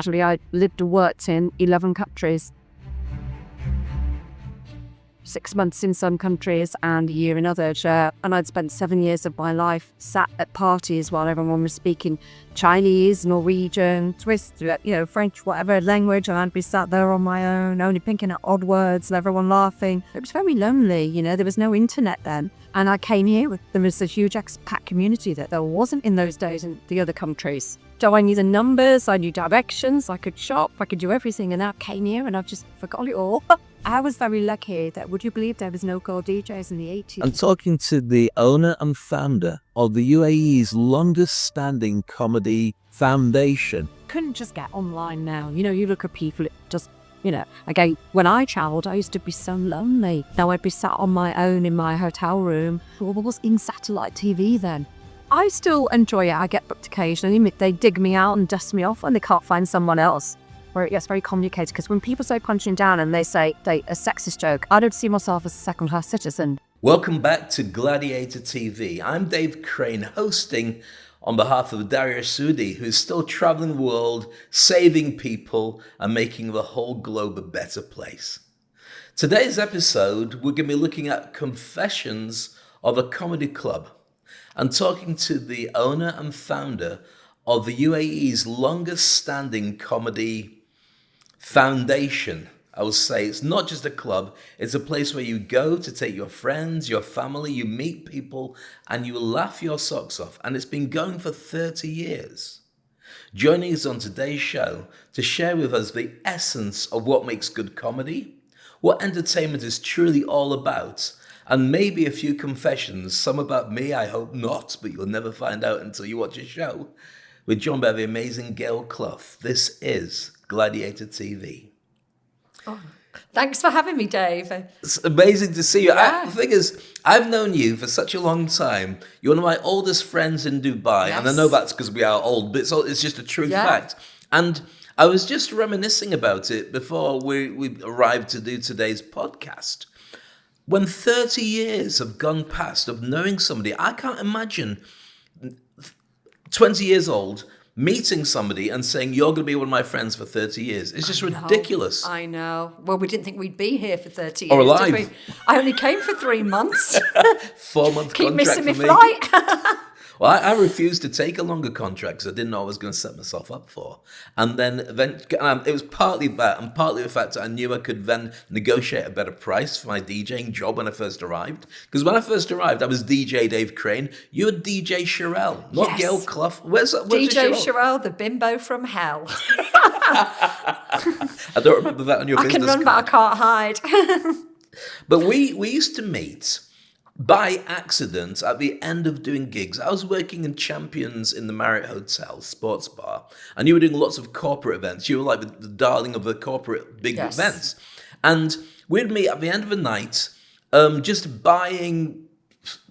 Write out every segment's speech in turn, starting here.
Actually, I lived and worked in 11 countries. 6 months in some countries and a year in others. And I'd spent 7 years of my life sat at parties while everyone was speaking Chinese, Norwegian, Swiss, French, whatever language. And I'd be sat there on my own, only picking up odd words and everyone laughing. It was very lonely, there was no internet then. And I came here, there was a huge expat community that there wasn't in those days in the other countries. So I knew the numbers, I knew directions, I could shop, I could do everything. And I came here and I've just forgot it all. I was very lucky that, would you believe, there was no gold DJs in the 80s. I'm talking to the owner and founder of the UAE's longest standing comedy foundation. Couldn't just get online now. You look at people, it just, again, when I travelled, I used to be so lonely. Now I'd be sat on my own in my hotel room. What was in satellite TV then? I still enjoy it. I get booked occasionally. They dig me out and dust me off when they can't find someone else. Where it gets very complicated, because when people say punching down and they say a sexist joke, I don't see myself as a second-class citizen. Welcome back to Gladiator TV. I'm Dave Crane, hosting on behalf of Dariush Soudi, who's still traveling the world, saving people and making the whole globe a better place. Today's episode, we're going to be looking at confessions of a comedy club and talking to the owner and founder of the UAE's longest standing comedy foundation. I will say it's not just a club, it's a place where you go to take your friends, your family, you meet people, and you laugh your socks off. And it's been going for 30 years. Joining us on today's show to share with us the essence of what makes good comedy, what entertainment is truly all about, and maybe a few confessions, some about me, I hope not, but you'll never find out until you watch a show. We're joined by the amazing Gail Clough. This is Gladiator TV. Oh, thanks for having me, Dave. It's amazing to see you. Yeah. The thing is, I've known you for such a long time. You're one of my oldest friends in Dubai. Yes. And I know that's because we are old, but it's just a true fact. And I was just reminiscing about it before we arrived to do today's podcast. When 30 years have gone past of knowing somebody, I can't imagine 20 years old, meeting somebody and saying, you're going to be one of my friends for 30 years. It's just ridiculous. I know. Well, we didn't think we'd be here for 30 years, or alive. did we? I only came for 3 months. 4-month Keep contract missing for my me. flight. Well, I refused to take a longer contract because I didn't know what I was going to set myself up for. And then it was partly that and partly the fact that I knew I could then negotiate a better price for my DJing job when I first arrived. Because when I first arrived, I was DJ Dave Crane. You were DJ Sherelle, not Yes. Gail Clough. Where's DJ Sherelle? Sherelle, the bimbo from hell. I don't remember that on your I business can run, card. but I can't hide. But we used to meet by accident at the end of doing gigs. I was working in Champions in the Marriott Hotel sports bar, and you were doing lots of corporate events. You were like the darling of the corporate big Yes. events. And we'd meet at the end of the night, just buying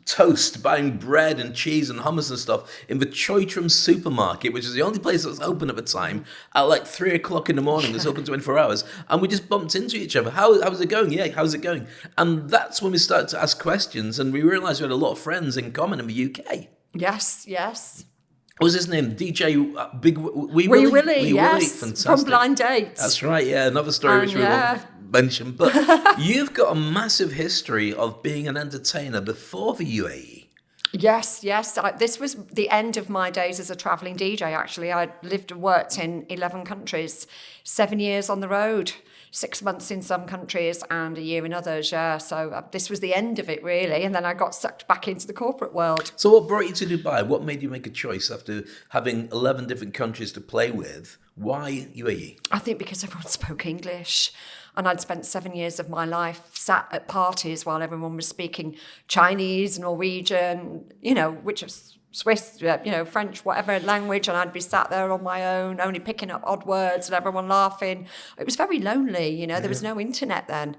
toast, buying bread and cheese and hummus and stuff in the Choitram supermarket, which is the only place that was open at the time, at like 3 o'clock in the morning. It was open 24 hours. And we just bumped into each other. How's it going? Yeah, how's it going? And that's when we started to ask questions, and we realised we had a lot of friends in common in the UK. Yes, yes. What was his name? DJ Big Wee Willie, Willie, yes. fantastic. From Blind Dates. That's right, yeah. Another story which we won't mention. But you've got a massive history of being an entertainer before the UAE. Yes. This was the end of my days as a travelling DJ, actually. I lived and worked in 11 countries, 7 years on the road, 6 months in some countries and a year in others, yeah. So this was the end of it, really. And then I got sucked back into the corporate world. So what brought you to Dubai? What made you make a choice after having 11 different countries to play with? Why UAE? I think because everyone spoke English. And I'd spent 7 years of my life sat at parties while everyone was speaking Chinese, Norwegian, which is Swiss, French, whatever language. And I'd be sat there on my own, only picking up odd words and everyone laughing. It was very lonely, there was no internet then.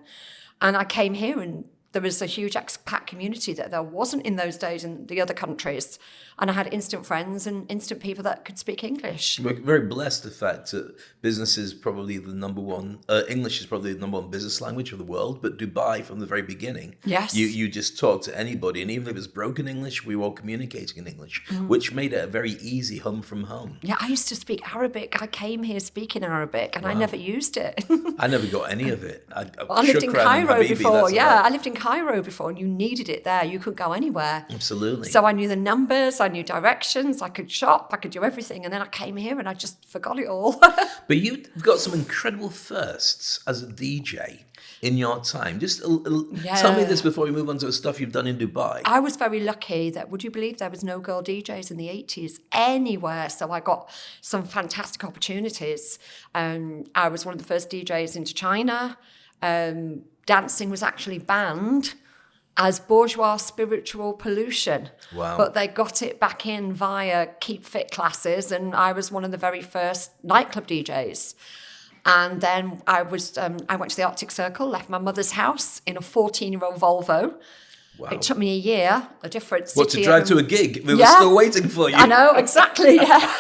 And I came here and there was a huge expat community that there wasn't in those days in the other countries. And I had instant friends and instant people that could speak English. We're very blessed the fact that business is probably the number one, English is probably the number one business language of the world, but Dubai from the very beginning, Yes. you just talk to anybody, and even if it's broken English, we were all communicating in English, which made it a very easy home from home. Yeah, I used to speak Arabic. I came here speaking Arabic and I never used it. I never got any of it. I lived in shukran, Cairo habibi, before. that's Yeah, about- I lived in Cairo before, and you needed it there. You could go anywhere. Absolutely. So I knew the numbers, I knew directions, I could shop, I could do everything. And then I came here and I just forgot it all. But you've got some incredible firsts as a DJ in your time. Just tell me this before we move on to the stuff you've done in Dubai. I was very lucky that, would you believe there was no girl DJs in the 80s anywhere? So I got some fantastic opportunities. I was one of the first DJs into China. Dancing was actually banned as bourgeois spiritual pollution. Wow. But they got it back in via Keep Fit classes, and I was one of the very first nightclub DJs. And then I went to the Arctic Circle, left my mother's house in a 14-year-old Volvo. Wow. It took me a year, a different city. What, to drive to a gig? We were Yeah. still waiting for you. I know, exactly. Yeah.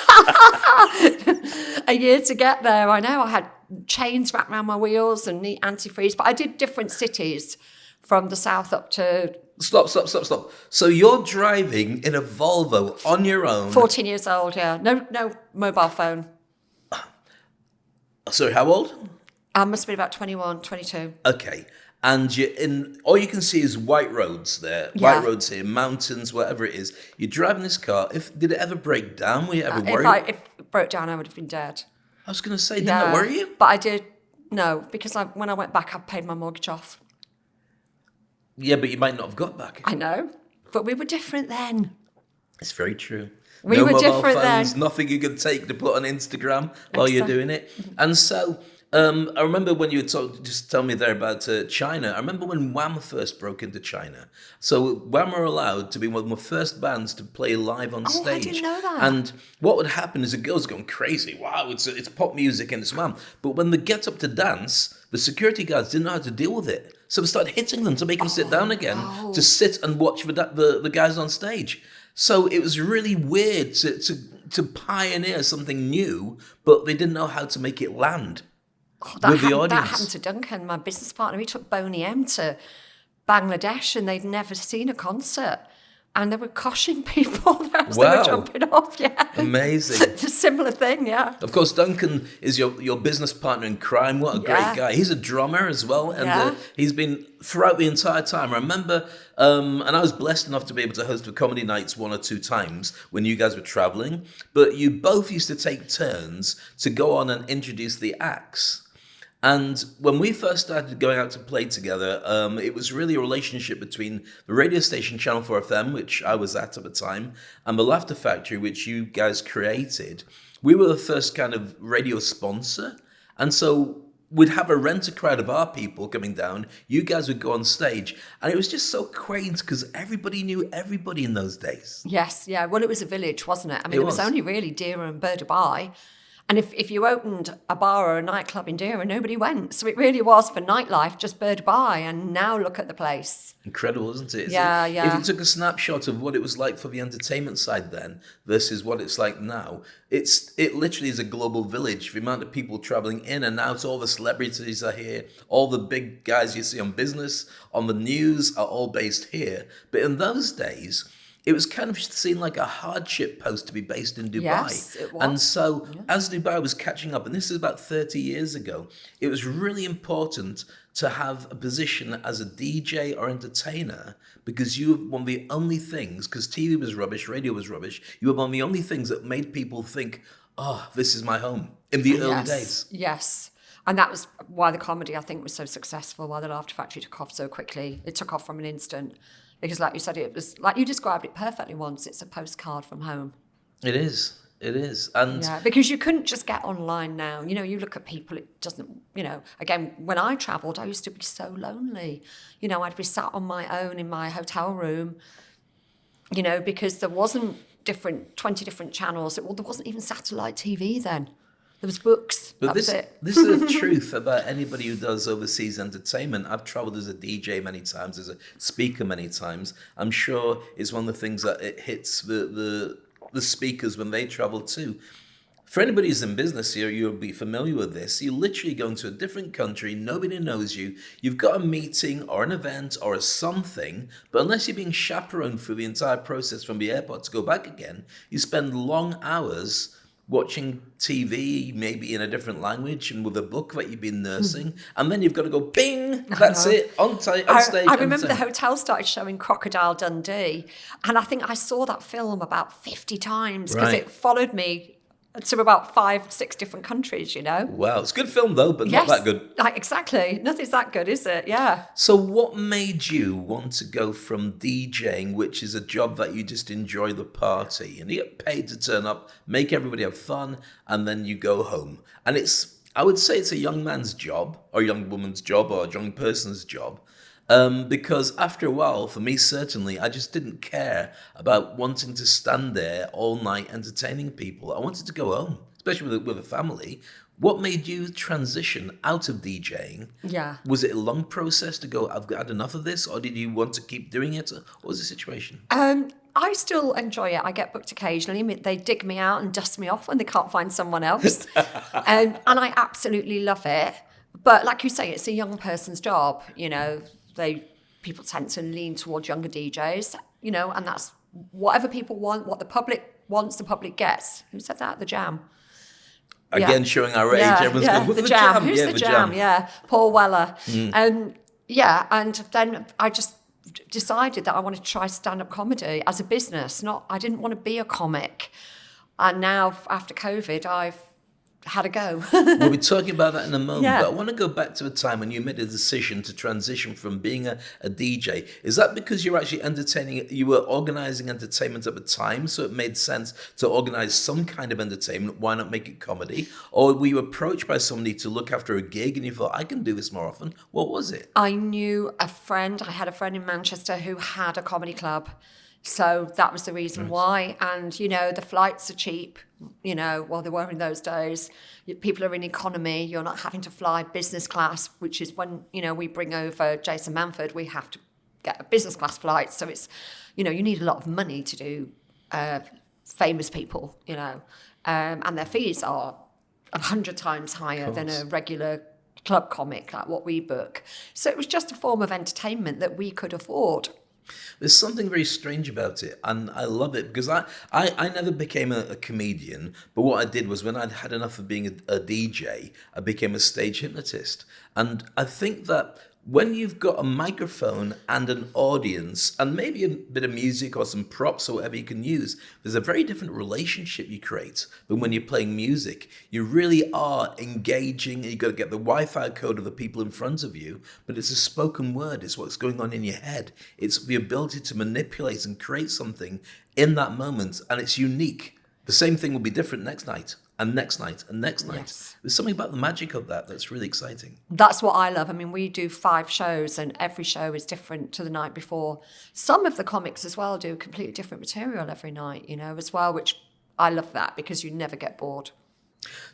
A year to get there, I know. I had chains wrapped around my wheels and neat antifreeze, but I did different cities from the south up to Stop. So you're driving in a Volvo on your own. 14 years old, yeah. No mobile phone. Sorry, how old? I must be about 21, 22. Okay. And you're in, all you can see is white roads there. Yeah. White roads here, mountains, whatever it is. You're driving this car. Did it ever break down? Were you ever worried? If it broke down, I would have been dead. I was going to say, didn't that worry you? But I did, no, because when I went back, I paid my mortgage off. Yeah, but you might not have got back. I know, but we were different then. It's very true. We no were mobile different phones, then. nothing you could take to put on Instagram while you're doing it. And so, I remember when you were just tell me there about China. I remember when Wham first broke into China. So Wham were allowed to be one of the first bands to play live on stage. I didn't know that. And what would happen is the girls going crazy. Wow, it's pop music and it's Wham. But when they get up to dance, the security guards didn't know how to deal with it. So they started hitting them to make them sit down again, to sit and watch the guys on stage. So it was really weird to pioneer something new, but they didn't know how to make it land with the That audience. happened to Duncan, my business partner. He took Boney M to Bangladesh and they'd never seen a concert. And they were coshing people as they Wow. were jumping off, yeah. Amazing. It's a similar thing, yeah. Of course, Duncan is your business partner in crime. What a great Yeah. guy. He's a drummer as well. And Yeah. he's been throughout the entire time. I remember, and I was blessed enough to be able to host the comedy nights 1 or 2 times when you guys were traveling. But you both used to take turns to go on and introduce the acts. And when we first started going out to play together, it was really a relationship between the radio station Channel 4 FM, which I was at the time, and the Laughter Factory, which you guys created. We were the first kind of radio sponsor. And so we'd have a renter crowd of our people coming down. You guys would go on stage. And it was just so quaint because everybody knew everybody in those days. Yes, yeah. Well, it was a village, wasn't it? I mean, It it was was. only really Deira and Burdabai. And if you opened a bar or a nightclub in Deira, nobody went. So it really was for nightlife, just Burdabai. And now look at the place. Incredible, isn't it? Yeah, If yeah. you took a snapshot of what it was like for the entertainment side then versus what it's like now, it literally is a global village. The amount of people traveling in and out, all the celebrities are here, all the big guys you see on business, on the news are all based here. But in those days, it was kind of seen like a hardship post to be based in Dubai. Yes, it was. And so as Dubai was catching up, and this is about 30 years ago, it was really important to have a position as a DJ or entertainer because you were one of the only things, because TV was rubbish, radio was rubbish, you were one of the only things that made people think, oh, this is my home in the early days. Yes. And that was why the comedy, I think, was so successful, why the Laughter Factory took off so quickly. It took off from an instant. Because like you said, it was, like you described it perfectly once, it's a postcard from home. It is. And Yeah, because you couldn't just get online now. You know, you look at people, it doesn't, you know, again, when I travelled, I used to be so lonely. You know, I'd be sat on my own in my hotel room, you know, because there wasn't 20 different channels. There wasn't even satellite TV then. There was books. But That was it. this is the truth about anybody who does overseas entertainment. I've traveled as a DJ many times, as a speaker many times. I'm sure it's one of the things that it hits the speakers when they travel too. For anybody who's in business here, you'll be familiar with this. You literally go into a different country, nobody knows you, you've got a meeting or an event or a something, but unless you're being chaperoned through the entire process from the airport to go back again, you spend long hours watching TV, maybe in a different language and with a book that you've been nursing, and then you've got to go, bing, that's it, on stage. I remember the hotel started showing Crocodile Dundee, and I think I saw that film about 50 times because Right. it followed me to about 5-6 different countries, you know? Wow, it's a good film though, but Yes, not that good. Like, exactly. Nothing's that good, is it? Yeah. So what made you want to go from DJing, which is a job that you just enjoy the party, and you get paid to turn up, make everybody have fun, and then you go home? And I would say it's a young man's job, or a young woman's job, or a young person's job. Because after a while, for me certainly, I just didn't care about wanting to stand there all night entertaining people. I wanted to go home, especially with a family. What made you transition out of DJing? Yeah. Was it a long process to go, I've had enough of this? Or did you want to keep doing it? What was the situation? I still enjoy it. I get booked occasionally. They dig me out and dust me off when they can't find someone else. And I absolutely love it. But like you say, it's a young person's job, you know. People tend to lean towards younger DJs, you know, and that's whatever people want, what the public wants, the public gets. Who said that? The Jam. Again, showing our age, everyone's going, the "Who's Jam. Who's Yeah, the Jam? Yeah, Paul Weller. And then I just decided that I wanted to try stand-up comedy as a business. I didn't want to be a comic. And now, after COVID, I've had a go. We'll be talking about that in a moment, Yeah. but I want to go back to a time when you made a decision to transition from being a DJ. Is that because you're actually you were organizing entertainment at the time, so it made sense to organize some kind of entertainment? Why not make it comedy? Or were you approached by somebody to look after a gig and you thought, I can do this more often? What was it? I had a friend in Manchester who had a comedy club. So that was the reason why. And, you know, the flights are cheap, you know, well, they were in those days. People are in economy. You're not having to fly business class, which is when, you know, we bring over Jason Manford, we have to get a business class flight. So it's, you know, you need a lot of money to do famous people, you know, and their fees are 100 times higher than a regular club comic, like what we book. So it was just a form of entertainment that we could afford. There's something very strange about it, and I love it because I never became a comedian, but what I did was when I'd had enough of being a DJ, I became a stage hypnotist. And I think that when you've got a microphone and an audience and maybe a bit of music or some props or whatever you can use, there's a very different relationship you create than when you're playing music. You really are engaging, and you've got to get the Wi-Fi code of the people in front of you, but it's a spoken word. It's what's going on in your head. It's the ability to manipulate and create something in that moment, and it's unique. The same thing will be different next night. And next night, and next night. Yes. There's something about the magic of that that's really exciting. That's what I love. I mean, we do 5 shows and every show is different to the night before. Some of the comics as well do completely different material every night, you know, as well, which I love that because you never get bored.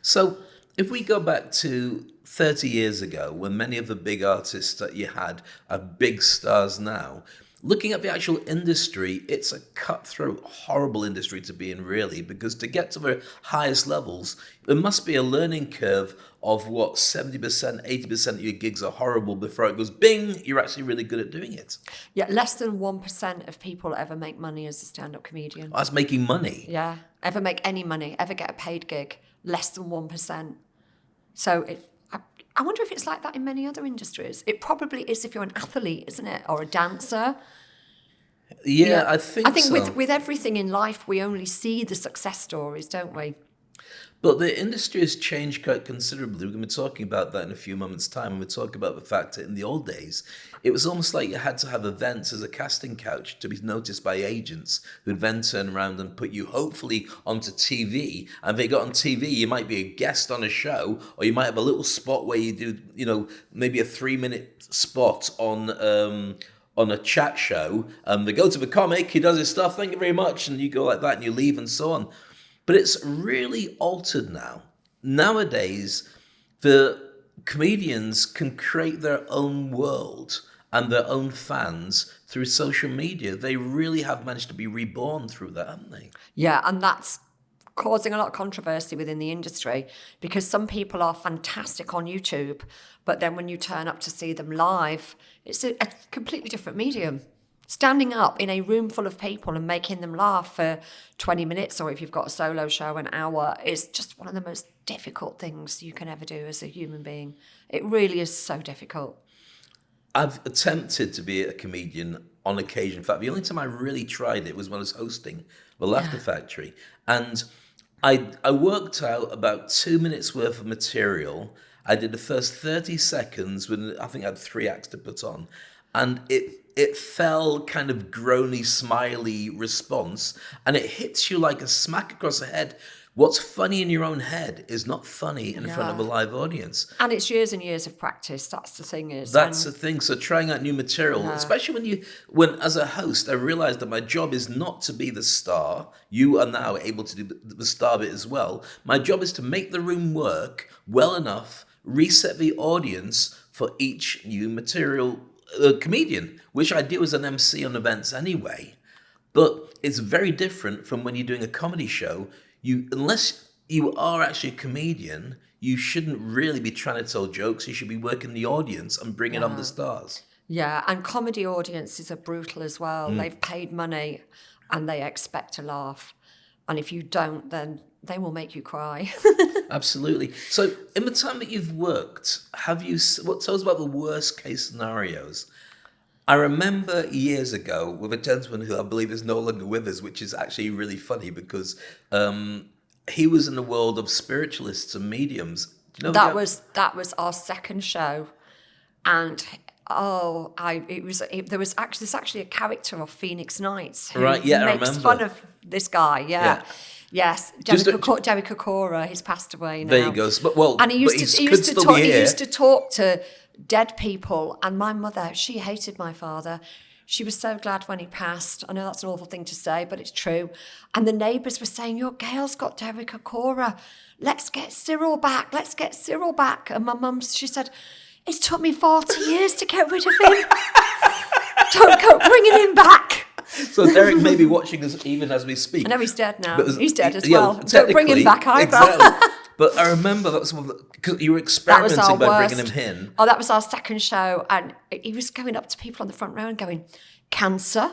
So if we go back to 30 years ago, when many of the big artists that you had are big stars now, looking at the actual industry, it's a cutthroat, horrible industry to be in, really, because to get to the highest levels, there must be a learning curve of what 70%, 80% of your gigs are horrible before it goes, bing, you're actually really good at doing it. Yeah, less than 1% of people ever make money as a stand-up comedian. That's making money. Yeah, ever make any money, ever get a paid gig, less than 1%. So I wonder if it's like that in many other industries. It probably is if you're an athlete, isn't it? Or a dancer. Yeah, I think so. with everything in life, we only see the success stories, don't we? But the industry has changed quite considerably. We're going to be talking about that in a few moments' time. And we'll talk about the fact that in the old days, it was almost like you had to have events as a casting couch to be noticed by agents who'd then turn around and put you hopefully onto TV. And if they got on TV, you might be a guest on a show, or you might have a little spot where you do, you know, maybe a 3-minute spot on a chat show. They go to the comic, he does his stuff, thank you very much, and you go like that and you leave and so on. But it's really altered now. Nowadays, the comedians can create their own world and their own fans through social media. They really have managed to be reborn through that, haven't they? Yeah, and that's causing a lot of controversy within the industry because some people are fantastic on YouTube, but then when you turn up to see them live, it's a completely different medium. Standing up in a room full of people and making them laugh for 20 minutes, or if you've got a solo show, an hour, is just one of the most difficult things you can ever do as a human being. It really is so difficult. I've attempted to be a comedian on occasion. In fact, the only time I really tried it was when I was hosting the Laughter Factory. And I worked out about 2 minutes worth of material. I did the first 30 seconds when I think I had 3 acts to put on. And it fell kind of groany, smiley response. And it hits you like a smack across the head. What's funny in your own head is not funny in front of a live audience. And it's years and years of practice. That's the thing is. That's the thing. So trying out new material, especially when as a host, I realized that my job is not to be the star. You are now able to do the star bit as well. My job is to make the room work well enough, reset the audience for each new material comedian, which I do as an MC on events anyway. But it's very different from when you're doing a comedy show. Unless you are actually a comedian, you shouldn't really be trying to tell jokes. You should be working the audience and bringing on the stars. Yeah, and comedy audiences are brutal as well. They've paid money and they expect a laugh. And if you don't, then they will make you cry. Absolutely. So in the time that you've worked, tell us about the worst case scenarios? I remember years ago with a gentleman who I believe is no longer with us, which is actually really funny because he was in the world of spiritualists and mediums. Do you know that was our second show, and there's actually a character of Phoenix Nights who makes fun of this guy. Yeah. Yes, Derek Okora, he's passed away now. There you go. And he used to talk to dead people. And my mother, she hated my father. She was so glad when he passed. I know that's an awful thing to say, but it's true. And the neighbours were saying, "Your Gail's got Derek Okora. Let's get Cyril back. Let's get Cyril back." And my mum, she said, "It's took me 40 years to get rid of him. Don't go bringing him back." So Derek may be watching us even as we speak. I know he's dead now. He's dead as well. Don't bring him back either. Exactly. But I remember that was because you were experimenting by bringing him in. Oh, that was our second show, and he was going up to people on the front row and going, "Cancer?"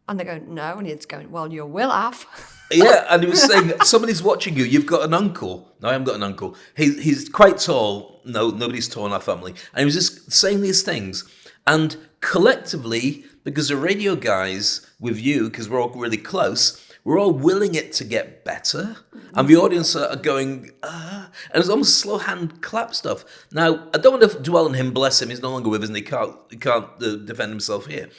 And they're going, "No," and he's going, "Well, you will have." Yeah, and he was saying, somebody's watching you. You've got an uncle. No, I haven't got an uncle. He's quite tall. No, nobody's tall in our family. And he was just saying these things. And collectively, because the radio guys with you, because we're all really close, we're all willing it to get better. And the audience are going, and it's almost slow hand clap stuff. Now, I don't want to dwell on him, bless him. He's no longer with us and he can't defend himself here.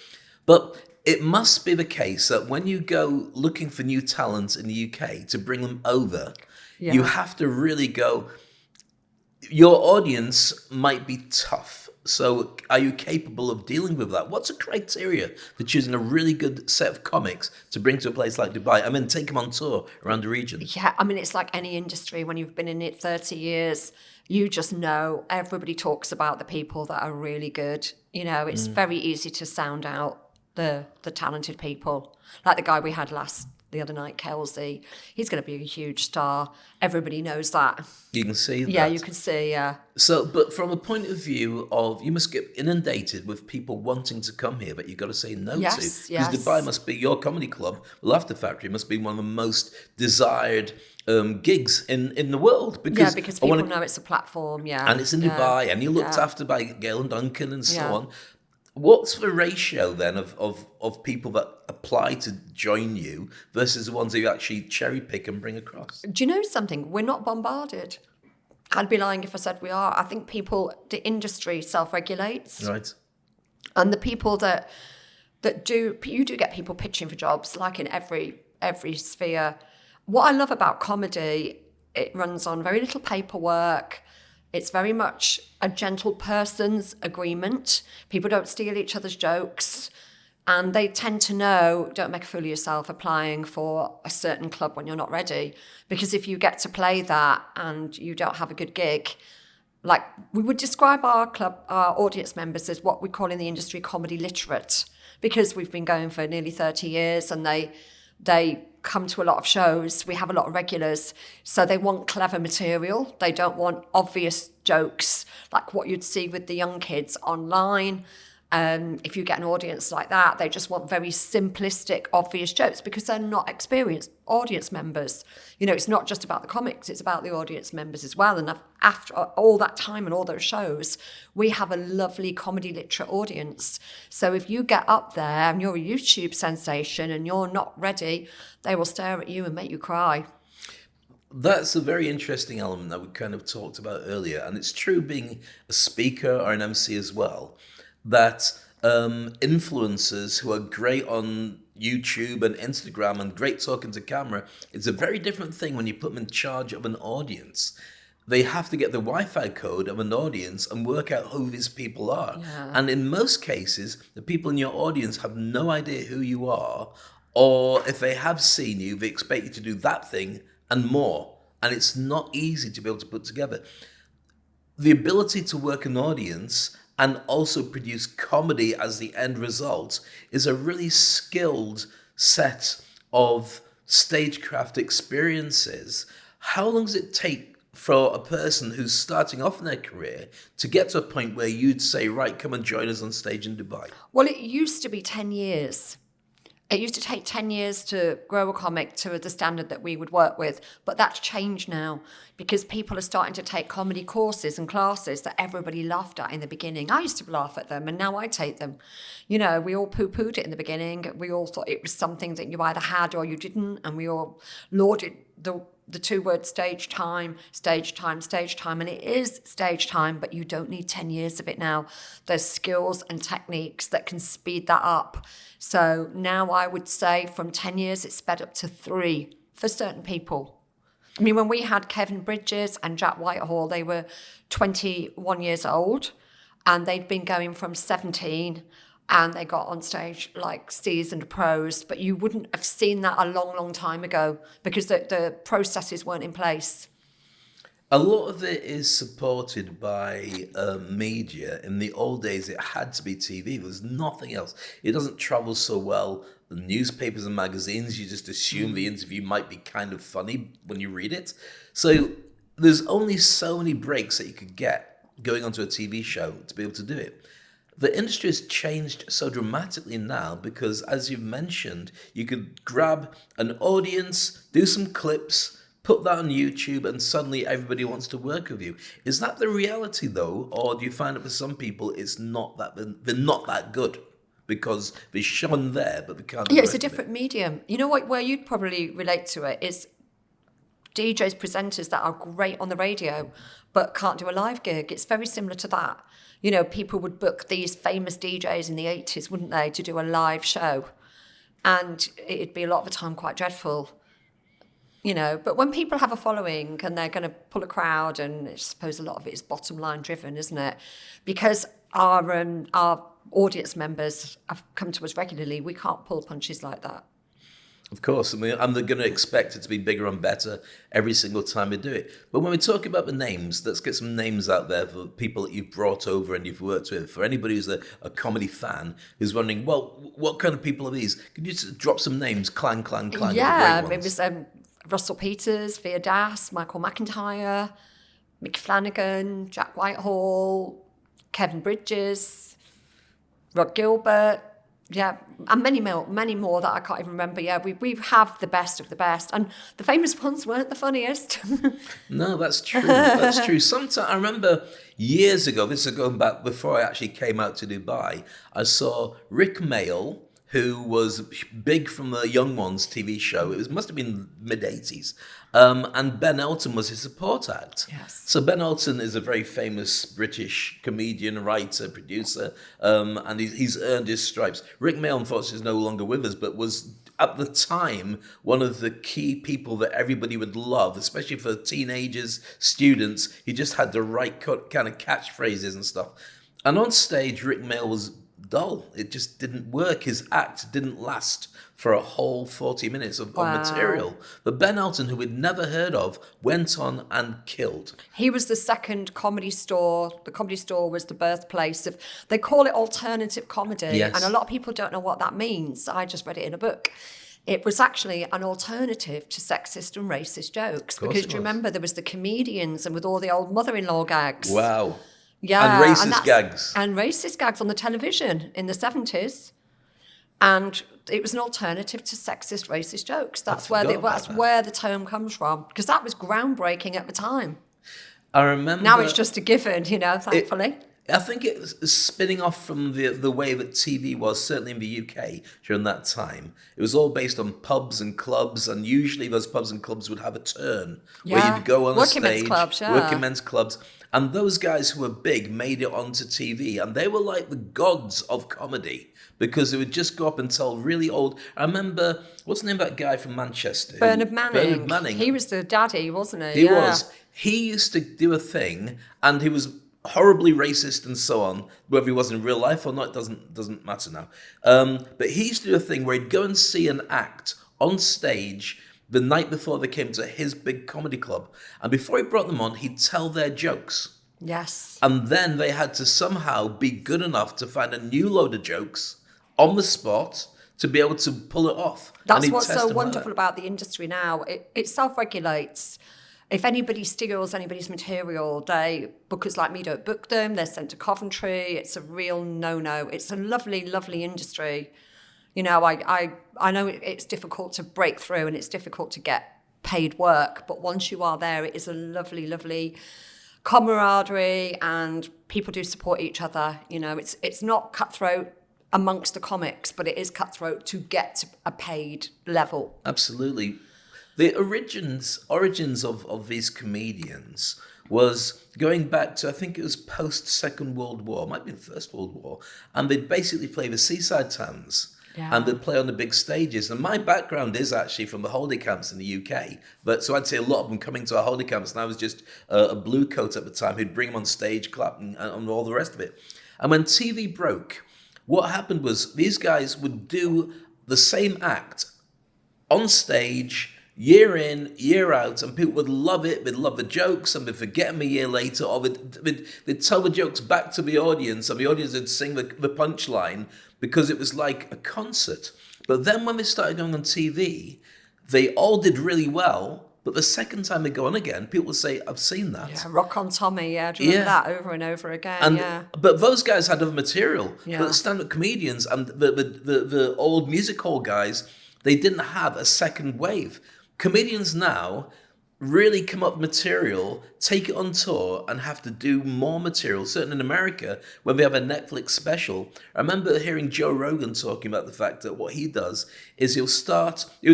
But it must be the case that when you go looking for new talent in the UK to bring them over, you have to really go, your audience might be tough. So are you capable of dealing with that? What's the criteria for choosing a really good set of comics to bring to a place like Dubai? I mean, take them on tour around the region. Yeah, I mean, it's like any industry. When you've been in it 30 years, you just know everybody talks about the people that are really good. You know, it's very easy to sound out the talented people. Like the guy we had the other night, Kelsey. He's going to be a huge star. Everybody knows that. You can see that. Yeah, you can see, yeah. So, but from a point of view of, you must get inundated with people wanting to come here that you've got to say no to. Because Dubai must be, your comedy club, Laughter Factory, must be one of the most desired gigs in the world. Because people know it's a platform, And it's in Dubai, and you're looked after by Gail and Duncan and so on. What's the ratio then of people that apply to join you versus the ones that you actually cherry pick and bring across? Do you know something? We're not bombarded. I'd be lying if I said we are. I think the industry self-regulates. Right. And the people you do get people pitching for jobs, like in every sphere. What I love about comedy, it runs on very little paperwork. It's very much a gentle person's agreement. People don't steal each other's jokes. And they tend to know, don't make a fool of yourself applying for a certain club when you're not ready. Because if you get to play that and you don't have a good gig, like we would describe our audience members as what we call in the industry comedy literate, because we've been going for nearly 30 years and they come to a lot of shows. We have a lot of regulars, so they want clever material. They don't want obvious jokes like what you'd see with the young kids online. If you get an audience like that, they just want very simplistic, obvious jokes because they're not experienced audience members. You know, it's not just about the comics, it's about the audience members as well. And after all that time and all those shows, we have a lovely comedy literate audience. So if you get up there and you're a YouTube sensation and you're not ready, they will stare at you and make you cry. That's a very interesting element that we kind of talked about earlier. And it's true being a speaker or an MC as well, that influencers who are great on YouTube and Instagram and great talking to camera, it's a very different thing when you put them in charge of an audience. They have to get the Wi-Fi code of an audience and work out who these people are. Yeah. And in most cases, the people in your audience have no idea who you are, or if they have seen you, they expect you to do that thing and more. And it's not easy to be able to put together. The ability to work an audience and also produce comedy as the end result is a really skilled set of stagecraft experiences. How long does it take for a person who's starting off in their career to get to a point where you'd say, right, come and join us on stage in Dubai? Well, it used to be 10 years. It used to take 10 years to grow a comic to the standard that we would work with, but that's changed now because people are starting to take comedy courses and classes that everybody laughed at in the beginning. I used to laugh at them and now I take them. You know, we all poo-pooed it in the beginning. We all thought it was something that you either had or you didn't, and we all lauded the two words stage time, and it is stage time, but you don't need 10 years of it now. There's skills and techniques that can speed that up. So now I would say from 10 years, it's sped up to 3 for certain people. I mean, when we had Kevin Bridges and Jack Whitehall, they were 21 years old and they'd been going from 17 and they got on stage like seasoned pros, but you wouldn't have seen that a long, long time ago because the processes weren't in place. A lot of it is supported by media. In the old days, it had to be TV. There was nothing else. It doesn't travel so well. The newspapers and magazines, you just assume the interview might be kind of funny when you read it. So there's only so many breaks that you could get going onto a TV show to be able to do it. The industry has changed so dramatically now because, as you've mentioned, you could grab an audience, do some clips, put that on YouTube, and suddenly everybody wants to work with you. Is that the reality, though, or do you find that for some people it's not that they're not that good because they shone there, but they can't? Yeah, it's a different medium. You know what? Where you'd probably relate to it is DJs, presenters that are great on the radio but can't do a live gig. It's very similar to that. You know, people would book these famous DJs in the 80s, wouldn't they, to do a live show. And it'd be a lot of the time quite dreadful, you know. But when people have a following and they're going to pull a crowd, and I suppose a lot of it is bottom line driven, isn't it? Because our audience members have come to us regularly, we can't pull punches like that. Of course, I mean, and they're going to expect it to be bigger and better every single time we do it. But when we talk about the names, let's get some names out there for people that you've brought over and you've worked with. For anybody who's a comedy fan who's wondering, well, what kind of people are these? Could you just drop some names? Clang, clang, clang. Yeah, it was Russell Peters, Via Das, Michael McIntyre, Mick Flanagan, Jack Whitehall, Kevin Bridges, Rod Gilbert. Yeah, and many more that I can't even remember. Yeah, we have the best of the best. And the famous ones weren't the funniest. No, that's true. That's true. Sometimes I remember years ago, this is going back before I actually came out to Dubai, I saw Rick Mayall, who was big from the Young Ones TV show. It must have been mid-80s. And Ben Elton was his support act. Yes. So Ben Elton is a very famous British comedian, writer, producer, and he's earned his stripes. Rick Mayall, unfortunately, is no longer with us, but was, at the time, one of the key people that everybody would love, especially for teenagers, students. He just had the right kind of catchphrases and stuff. And on stage, Rick Mayall was dull. It just didn't work. His act didn't last for a whole 40 minutes of material. But Ben Elton, who we'd never heard of, went on and killed. He was the second comedy store. The Comedy Store was the birthplace of, they call it alternative comedy. Yes. And a lot of people don't know what that means. I just read it in a book. It was actually an alternative to sexist and racist jokes. Because do you remember there was the comedians and with all the old mother-in-law gags. Wow. Yeah. And racist gags. And racist gags on the television in the 70s. And it was an alternative to sexist, racist jokes. That's where the term comes from. Because that was groundbreaking at the time. I remember. Now it's just a given, thankfully. I think it was spinning off from the way that TV was, certainly in the UK during that time. It was all based on pubs and clubs, and usually those pubs and clubs would have a turn where you'd go on a stage. Working men's clubs. And those guys who were big made it onto TV, and they were like the gods of comedy because they would just go up and tell really old. I remember, what's the name of that guy from Manchester? Bernard Manning. Bernard Manning. He was the daddy, wasn't he? He was. He used to do a thing, and he was horribly racist and so on. Whether he was in real life or not doesn't matter now. But he used to do a thing where he'd go and see an act on stage the night before they came to his big comedy club. And before he brought them on, he'd tell their jokes. Yes. And then they had to somehow be good enough to find a new load of jokes on the spot to be able to pull it off. That's what's so wonderful about the industry now. It self-regulates. If anybody steals anybody's material, bookers like me don't book them. They're sent to Coventry. It's a real no-no. It's a lovely, lovely industry. I know it's difficult to break through and it's difficult to get paid work, but once you are there, it is a lovely, lovely camaraderie and people do support each other. It's not cutthroat amongst the comics, but it is cutthroat to get to a paid level. Absolutely. The origins of these comedians was going back to, I think it was post-Second World War, might be the First World War, and they'd basically play the seaside towns. Yeah. And they'd play on the big stages. And my background is actually from the holiday camps in the UK. So I'd say a lot of them coming to our holiday camps, and I was just a blue coat at the time who'd bring them on stage, clap, and all the rest of it. And when TV broke, what happened was these guys would do the same act on stage, year in, year out, and people would love it. They'd love the jokes, and they'd forget them a year later, or they'd tell the jokes back to the audience, and the audience would sing the punchline because it was like a concert. But then when they started going on TV, they all did really well, but the second time they go on again, people would say, I've seen that. Yeah, Rock on Tommy, do you remember that over and over again? But those guys had other material. Yeah. But the stand-up comedians and the old music hall guys, they didn't have a second wave. Comedians now really come up with material, take it on tour, and have to do more material. Certainly in America, when we have a Netflix special, I remember hearing Joe Rogan talking about the fact that what he does is he'll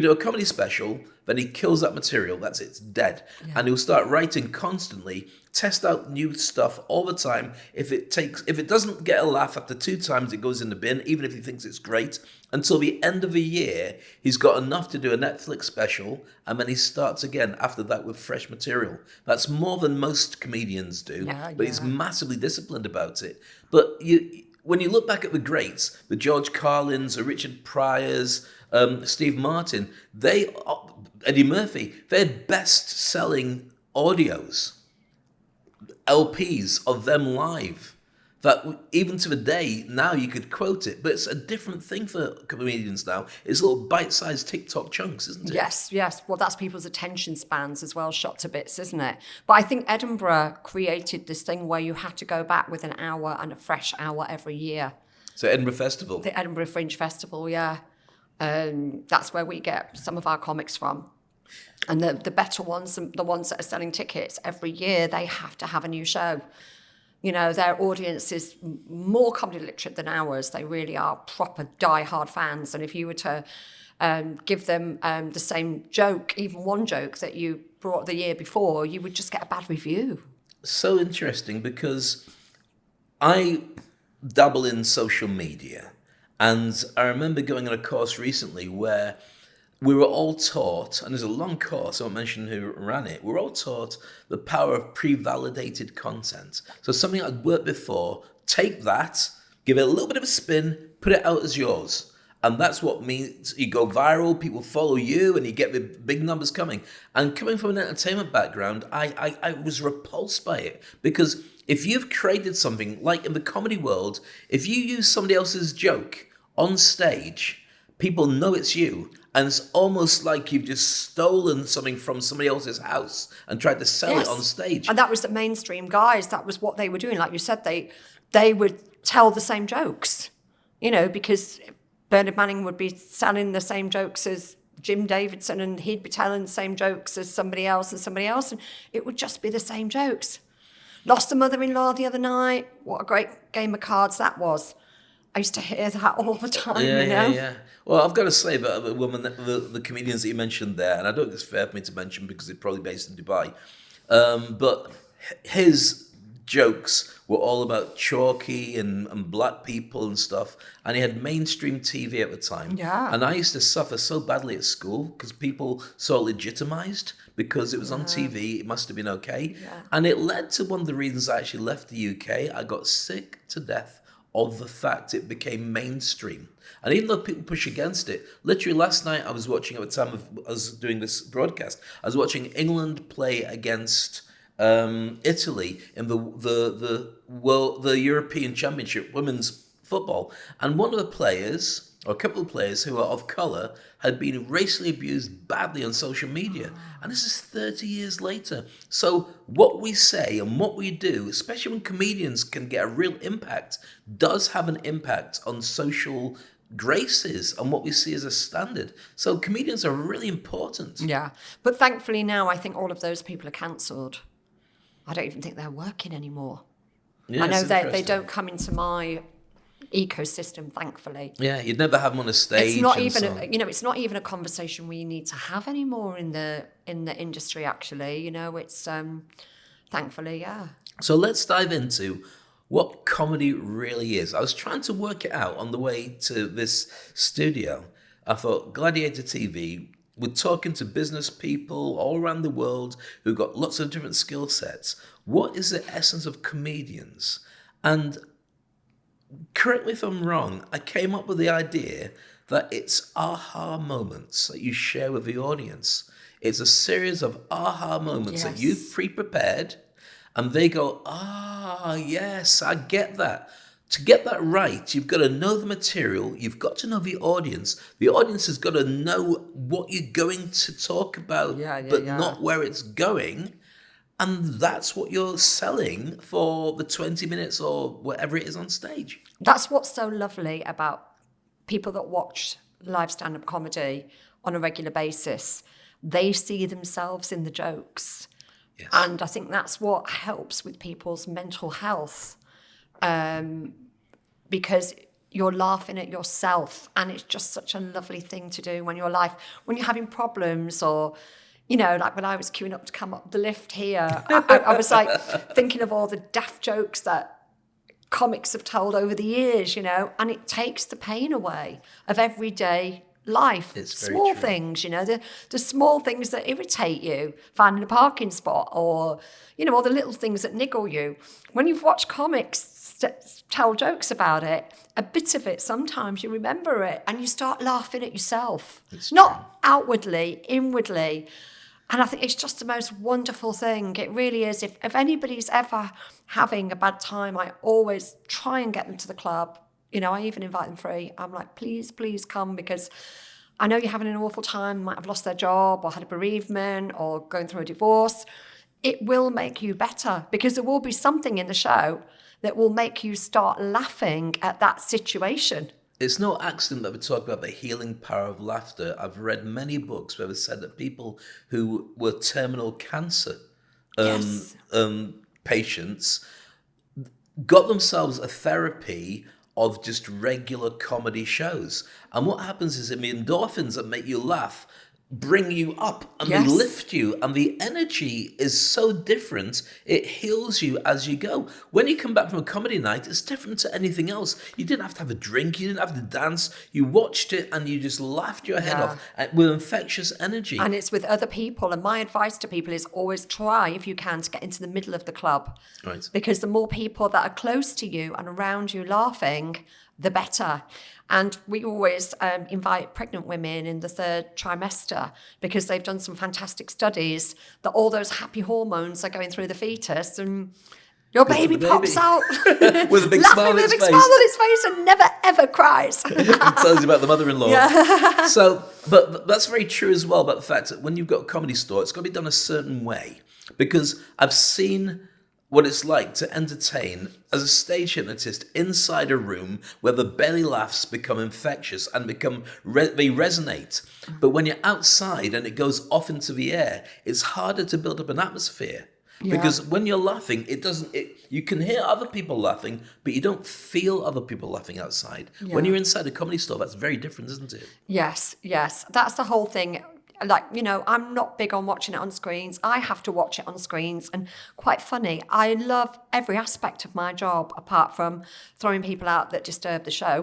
do a comedy special, then he kills that material, that's it, it's dead. Yeah. And he'll start writing constantly, test out new stuff all the time. If it doesn't get a laugh after 2 times, it goes in the bin, even if he thinks it's great. Until the end of the year, he's got enough to do a Netflix special, and then he starts again after that with fresh material. That's more than most comedians do, but he's massively disciplined about it. But when you look back at the greats, the George Carlins, the Richard Pryors, Steve Martin, Eddie Murphy, they had best-selling audios, LPs of them live, that even to the day now you could quote it, but it's a different thing for comedians now. It's little bite-sized TikTok chunks, isn't it? Yes. Well, that's people's attention spans as well, shot to bits, isn't it? But I think Edinburgh created this thing where you had to go back with an hour and a fresh hour every year. So Edinburgh Festival. The Edinburgh Fringe Festival, yeah. That's where we get some of our comics from. And the better ones, the ones that are selling tickets every year, they have to have a new show. Their audience is more comedy literate than ours. They really are proper die-hard fans. And if you were to give them the same joke, even one joke that you brought the year before, you would just get a bad review. So interesting, because I dabble in social media. And I remember going on a course recently where we were all taught, and there's a long course, I won't mention who ran it, we were all taught the power of pre-validated content. So something that had worked before, take that, give it a little bit of a spin, put it out as yours. And that's what means you go viral, people follow you, and you get the big numbers coming. And coming from an entertainment background, I was repulsed by it. Because if you've created something, like in the comedy world, if you use somebody else's joke on stage, people know it's you. And it's almost like you've just stolen something from somebody else's house and tried to sell it on stage. And that was the mainstream guys. That was what they were doing. Like you said, they would tell the same jokes, because Bernard Manning would be selling the same jokes as Jim Davidson, and he'd be telling the same jokes as somebody else, and it would just be the same jokes. Lost a mother-in-law the other night. What a great game of cards that was. I used to hear that all the time, Yeah. Well, I've got to say that the woman, the comedians that you mentioned there, and I don't think it's fair for me to mention because they're probably based in Dubai, but his jokes were all about chalky and black people and stuff, and he had mainstream TV at the time. Yeah. And I used to suffer so badly at school because people saw it legitimized because it was on TV, it must have been okay. Yeah. And it led to one of the reasons I actually left the UK. I got sick to death of the fact it became mainstream. And even though people push against it, literally last night I was watching, at the time of us doing this broadcast, I was watching England play against Italy in the European Championship women's football, and one of the players, or a couple of players who are of colour, had been racially abused badly on social media. And this is 30 years later. So what we say and what we do, especially when comedians can get a real impact, does have an impact on social graces and what we see as a standard. So comedians are really important. Yeah. But thankfully now I think all of those people are cancelled. I don't even think they're working anymore. Yeah, I know it's they don't come into my ecosystem, thankfully. Yeah, you'd never have them on a stage. It's not and even so on. it's not even a conversation we need to have anymore in the industry, actually. It's thankfully, yeah. So let's dive into what comedy really is. I was trying to work it out on the way to this studio. I thought Gladiator TV, we're talking to business people all around the world who've got lots of different skill sets. What is the essence of comedians? And correct me if I'm wrong, I came up with the idea that it's aha moments that you share with the audience. It's a series of aha moments that you've pre-prepared, and they go, yes, I get that. To get that right, you've got to know the material, you've got to know the audience. The audience has got to know what you're going to talk about, but not where it's going. And that's what you're selling for the 20 minutes or whatever it is on stage. That's what's so lovely about people that watch live stand-up comedy on a regular basis. They see themselves in the jokes. Yes. And I think that's what helps with people's mental health. Because you're laughing at yourself, and it's just such a lovely thing to do when you're having problems, or like when I was queuing up to come up the lift here, I was like thinking of all the daft jokes that comics have told over the years, and it takes the pain away of everyday life. It's very small true. things, the small things that irritate you, finding a parking spot, or all the little things that niggle you. When you've watched comics tell jokes about it, a bit of it, sometimes you remember it and you start laughing at yourself. It's not outwardly, inwardly. And I think it's just the most wonderful thing. It really is. If anybody's ever having a bad time, I always try and get them to the club. I even invite them free. I'm like, please come, because I know you're having an awful time, might have lost their job or had a bereavement or going through a divorce. It will make you better, because there will be something in the show that will make you start laughing at that situation. It's no accident that we talk about the healing power of laughter. I've read many books where it said that people who were terminal cancer patients got themselves a therapy of just regular comedy shows. And what happens is the endorphins that make you laugh bring you up and Yes. they lift you, and the energy is so different. It heals you as you go. When you come back from a comedy night, it's different to anything else. You didn't have to have a drink, you didn't have to dance, you watched it and you just laughed your head Yeah. off with infectious energy. And it's with other people. And my advice to people is always try, if you can, to get into the middle of the club. Right. Because the more people that are close to you and around you laughing, the better. And we always invite pregnant women in the third trimester, because they've done some fantastic studies that all those happy hormones are going through the fetus, and your baby the pops baby. out With a big laughing smile on with a its big face. smile on its face and never ever cries. It tells you about the mother-in-law. So, but that's very true as well about the fact that when you've got a comedy store, it's got to be done a certain way. Because I've seen what it's like to entertain as a stage hypnotist inside a room where the belly laughs become infectious and they resonate. But when you're outside and it goes off into the air, it's harder to build up an atmosphere. Yeah. Because when you're laughing, you can hear other people laughing, but you don't feel other people laughing outside. When Yeah. you're inside a comedy store, that's very different, isn't it? Yes, yes. That's the whole thing. Like, I'm not big on watching it on screens. I have to watch it on screens. And quite funny, I love every aspect of my job apart from throwing people out that disturb the show.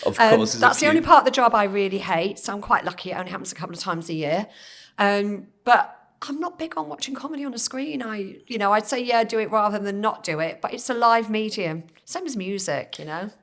Of course, there's a that's the few. only part of the job I really hate. So I'm quite lucky. It only happens a couple of times a year. But I'm not big on watching comedy on a screen. I'd say, yeah, do it rather than not do it. But it's a live medium. Same as music,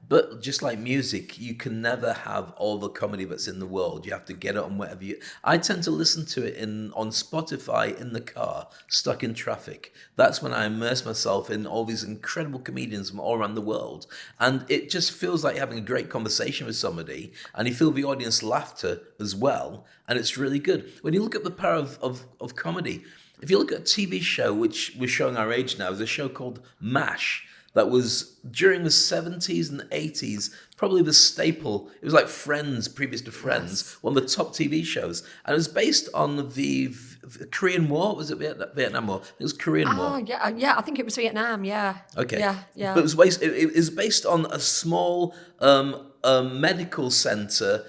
But just like music, you can never have all the comedy that's in the world. You have to get it on whatever you... I tend to listen to it on Spotify in the car, stuck in traffic. That's when I immerse myself in all these incredible comedians from all around the world. And it just feels like you're having a great conversation with somebody, and you feel the audience laughter as well. And it's really good. When you look at the power of comedy, if you look at a TV show, which we're showing our age now, there's a show called MASH, that was during the 70s and 80s, probably the staple. It was like Friends, previous to Friends, one of the top TV shows. And it was based on the Korean War. Was it Vietnam War? It was Korean War. Oh, yeah. I think it was Vietnam, yeah. Okay. Yeah. But it was based on a small medical center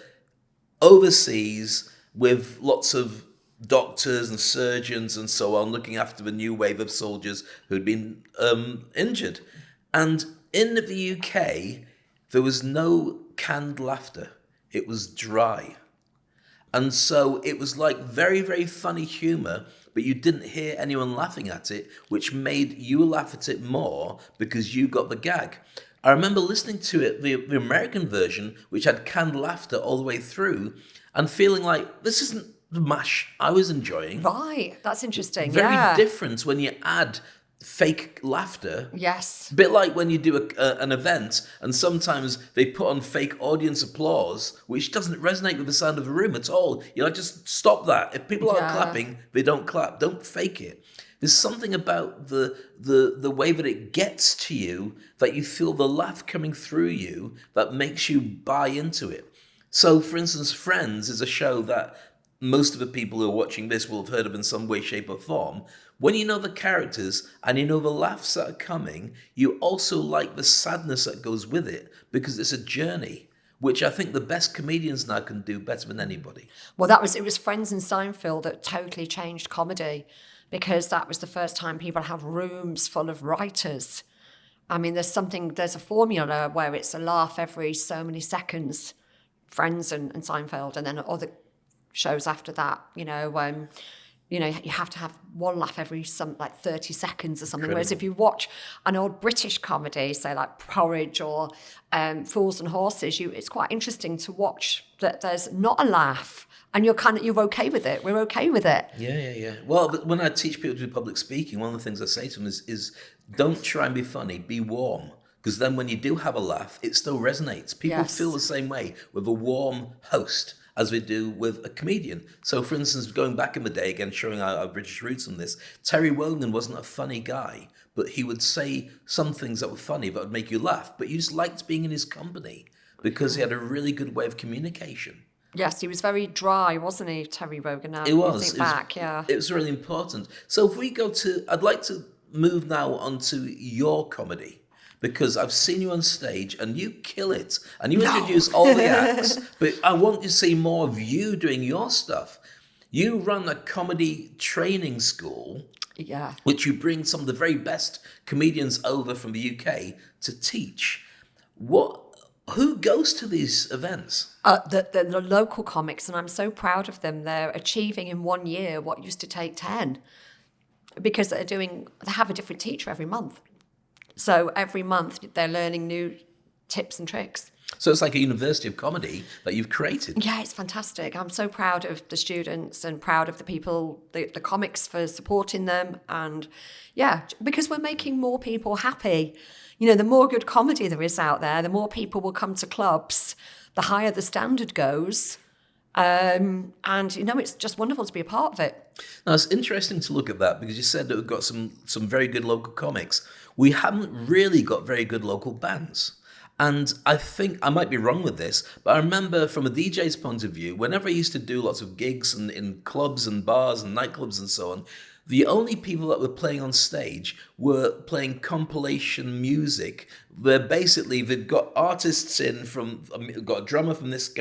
overseas with lots of doctors and surgeons and so on, looking after the new wave of soldiers who'd been injured. And in the UK, there was no canned laughter. It was dry. And so it was like very, very funny humor, but you didn't hear anyone laughing at it, which made you laugh at it more because you got the gag. I remember listening to it, the American version, which had canned laughter all the way through, and feeling like, this isn't the MASH I was enjoying. Right, that's interesting. Very different when you add fake laughter. Yes. A bit like when you do an event and sometimes they put on fake audience applause, which doesn't resonate with the sound of the room at all. You're like, just stop that. If people aren't clapping, they don't clap. Don't fake it. There's something about the way that it gets to you, that you feel the laugh coming through you, that makes you buy into it. So, for instance, Friends is a show that most of the people who are watching this will have heard of in some way, shape or form. When you know the characters and you know the laughs that are coming, you also like the sadness that goes with it because it's a journey, which I think the best comedians now can do better than anybody. Well, it was Friends and Seinfeld that totally changed comedy, because that was the first time people had rooms full of writers. I mean, there's a formula where it's a laugh every so many seconds, Friends and Seinfeld, and then other shows after that, you have to have one laugh every 30 seconds or something. Incredible. Whereas if you watch an old British comedy, say like Porridge or Fools and Horses, it's quite interesting to watch that there's not a laugh and you're okay with it. We're okay with it. Yeah. Well, but when I teach people to do public speaking, one of the things I say to them is don't try and be funny, be warm. Because then when you do have a laugh, it still resonates. People feel the same way with a warm host as we do with a comedian. So, for instance, going back in the day, again, showing our British roots on this, Terry Wogan wasn't a funny guy, but he would say some things that were funny that would make you laugh. But you just liked being in his company because he had a really good way of communication. Yes, he was very dry, wasn't he, Terry Wogan? Now, It was. It was really important. So if we go I'd like to move now onto your comedy. Because I've seen you on stage and you kill it and you introduce all the acts, but I want to see more of you doing your stuff. You run a comedy training school, Yeah. which you bring some of the very best comedians over from the UK to teach. Who goes to these events? The local comics, and I'm so proud of them. They're achieving in 1 year what used to take 10, because they have a different teacher every month. So every month they're learning new tips and tricks. So it's like a university of comedy that you've created. Yeah, it's fantastic. I'm so proud of the students and proud of the people, the comics, for supporting them. And yeah, because we're making more people happy. You know, the more good comedy there is out there, the more people will come to clubs, the higher the standard goes. And, you know, it's just wonderful to be a part of it. Now, it's interesting to look at that because you said that we've got some very good local comics. We haven't really got very good local bands. And I think, I might be wrong with this, but I remember from a DJ's point of view, whenever I used to do lots of gigs in clubs and bars and nightclubs and so on, the only people that were playing on stage were playing compilation music, where basically they've got artists in got a drummer from this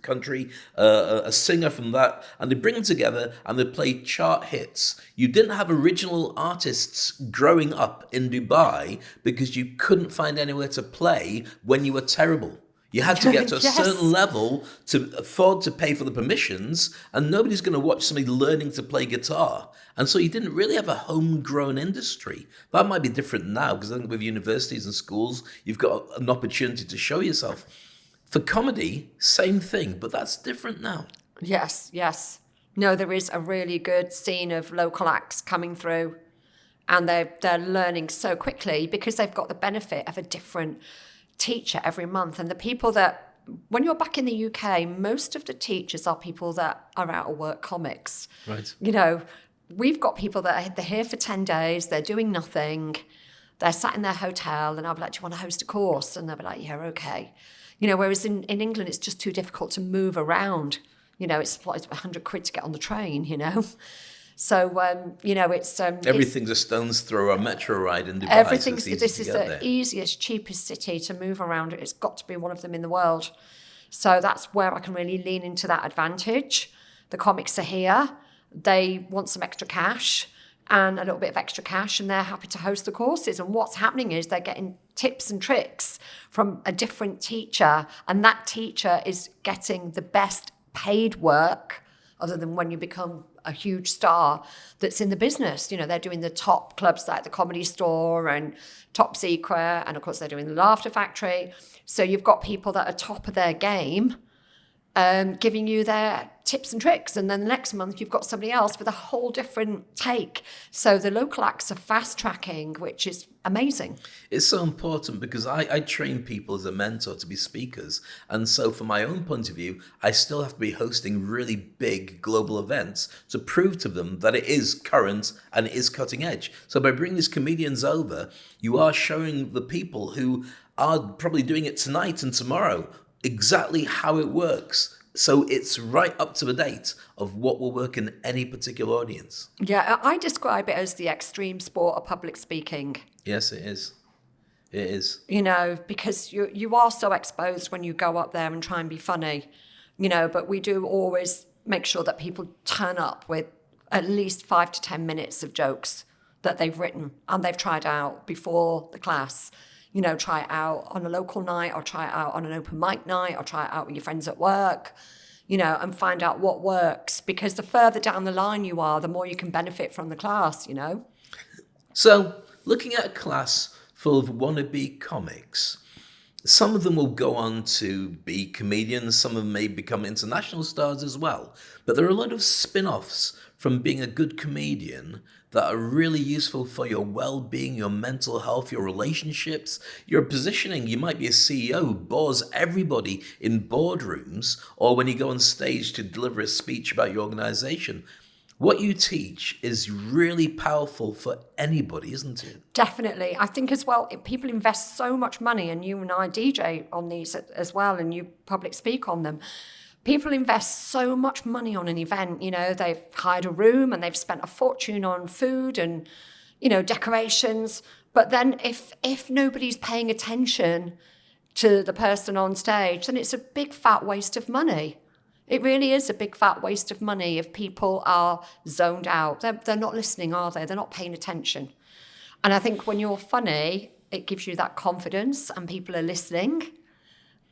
country, a singer from that, and they bring them together and they play chart hits. You didn't have original artists growing up in Dubai because you couldn't find anywhere to play when you were terrible. You had to get to a Yes. certain level to afford to pay for the permissions, and nobody's going to watch somebody learning to play guitar. And so you didn't really have a homegrown industry. That might be different now, because I think with universities and schools, you've got an opportunity to show yourself. For comedy, same thing, but that's different now. Yes, yes. No, there is a really good scene of local acts coming through, and they're learning so quickly because they've got the benefit of a different teacher every month. And the people that, when you're back in the UK, most of the teachers are people that are out of work comics. Right. You know, we've got people that they're here for 10 days, they're doing nothing, they're sat in their hotel, and I'll be like, do you want to host a course? And they'll be like, yeah, okay. You know, whereas in England, it's just too difficult to move around. You know, it's like 100 quid to get on the train, you know. So, you know, it's... Everything's a stone's throw, a metro ride in Dubai. Everything's, so it's easy this to is get the there. easiest, cheapest city to move around. It's got to be one of them in the world. So that's where I can really lean into that advantage. The comics are here. They want some extra cash and a little bit of extra cash, and they're happy to host the courses. And what's happening is they're getting tips and tricks from a different teacher, and that teacher is getting the best paid work, other than when you become a huge star, that's in the business. You know, they're doing the top clubs like the Comedy Store and Top Secret, and of course they're doing the Laughter Factory. So you've got people that are top of their game, giving you their tips and tricks, and then the next month you've got somebody else with a whole different take. So the local acts are fast tracking, which is amazing. It's so important because I train people as a mentor to be speakers. And so from my own point of view, I still have to be hosting really big global events to prove to them that it is current and it is cutting edge. So by bringing these comedians over, you are showing the people who are probably doing it tonight and tomorrow exactly how it works. So it's right up to the date of what will work in any particular audience. Yeah, I describe it as the extreme sport of public speaking. Yes, it is. It is. You know, because you are so exposed when you go up there and try and be funny, you know, but we do always make sure that people turn up with at least 5 to 10 minutes of jokes that they've written and they've tried out before the class. You know, try it out on a local night, or try it out on an open mic night, or try it out with your friends at work, you know, and find out what works. Because the further down the line you are, the more you can benefit from the class, you know. So, looking at a class full of wannabe comics, some of them will go on to be comedians, some of them may become international stars as well. But there are a lot of spin-offs from being a good comedian that are really useful for your well-being, your mental health, your relationships, your positioning. You might be a CEO who bores everybody in boardrooms, or when you go on stage to deliver a speech about your organization. What you teach is really powerful for anybody, isn't it? Definitely. I think as well, people invest so much money, and you and I DJ on these as well, and you public speak on them. People invest so much money on an event. You know, they've hired a room and they've spent a fortune on food and, you know, decorations. But then if nobody's paying attention to the person on stage, then it's a big fat waste of money. It really is a big fat waste of money if people are zoned out. They're not listening, are they? They're not paying attention. And I think when you're funny, it gives you that confidence and people are listening.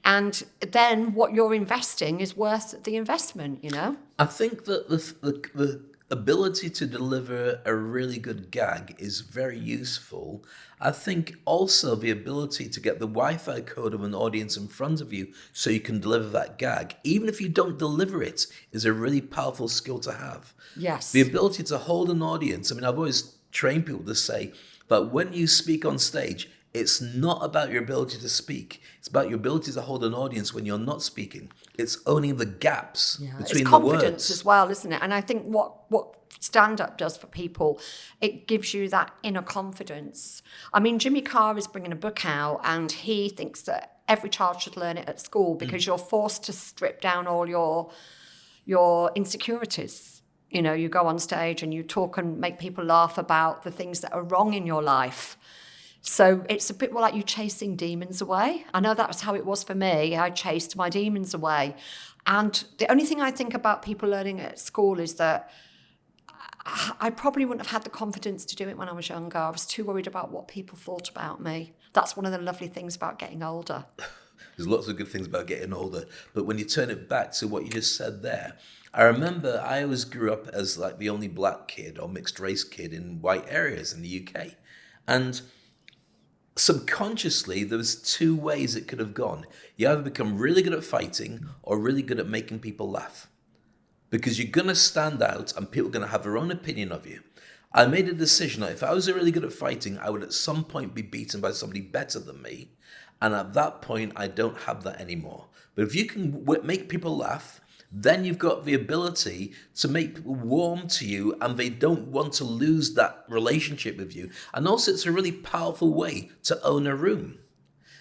And then what you're investing is worth the investment, you know? I think that the ability to deliver a really good gag is very useful. I think also the ability to get the Wi-Fi code of an audience in front of you so you can deliver that gag, even if you don't deliver it, is a really powerful skill to have. Yes. The ability to hold an audience. I mean, I've always trained people to say that when you speak on stage, it's not about your ability to speak. It's about your ability to hold an audience when you're not speaking. It's owning the gaps between it's the confidence words. as well, isn't it? And I think what stand-up does for people, it gives you that inner confidence. I mean, Jimmy Carr is bringing a book out, and he thinks that every child should learn it at school because you're forced to strip down all your insecurities. You know, you go on stage and you talk and make people laugh about the things that are wrong in your life. So it's a bit more like you chasing demons away. I know that was how it was for me. I chased my demons away. And the only thing I think about people learning at school is that I probably wouldn't have had the confidence to do it when I was younger. I was too worried about what people thought about me. That's one of the lovely things about getting older. There's lots of good things about getting older. But when you turn it back to what you just said there, I remember I always grew up as like the only black kid or mixed race kid in white areas in the UK. And subconsciously, there was two ways it could have gone. You either become really good at fighting or really good at making people laugh. Because you're going to stand out and people are going to have their own opinion of you. I made a decision that if I was really good at fighting, I would at some point be beaten by somebody better than me. And at that point, I don't have that anymore. But if you can make people laugh, then you've got the ability to make people warm to you and they don't want to lose that relationship with you. And also it's a really powerful way to own a room.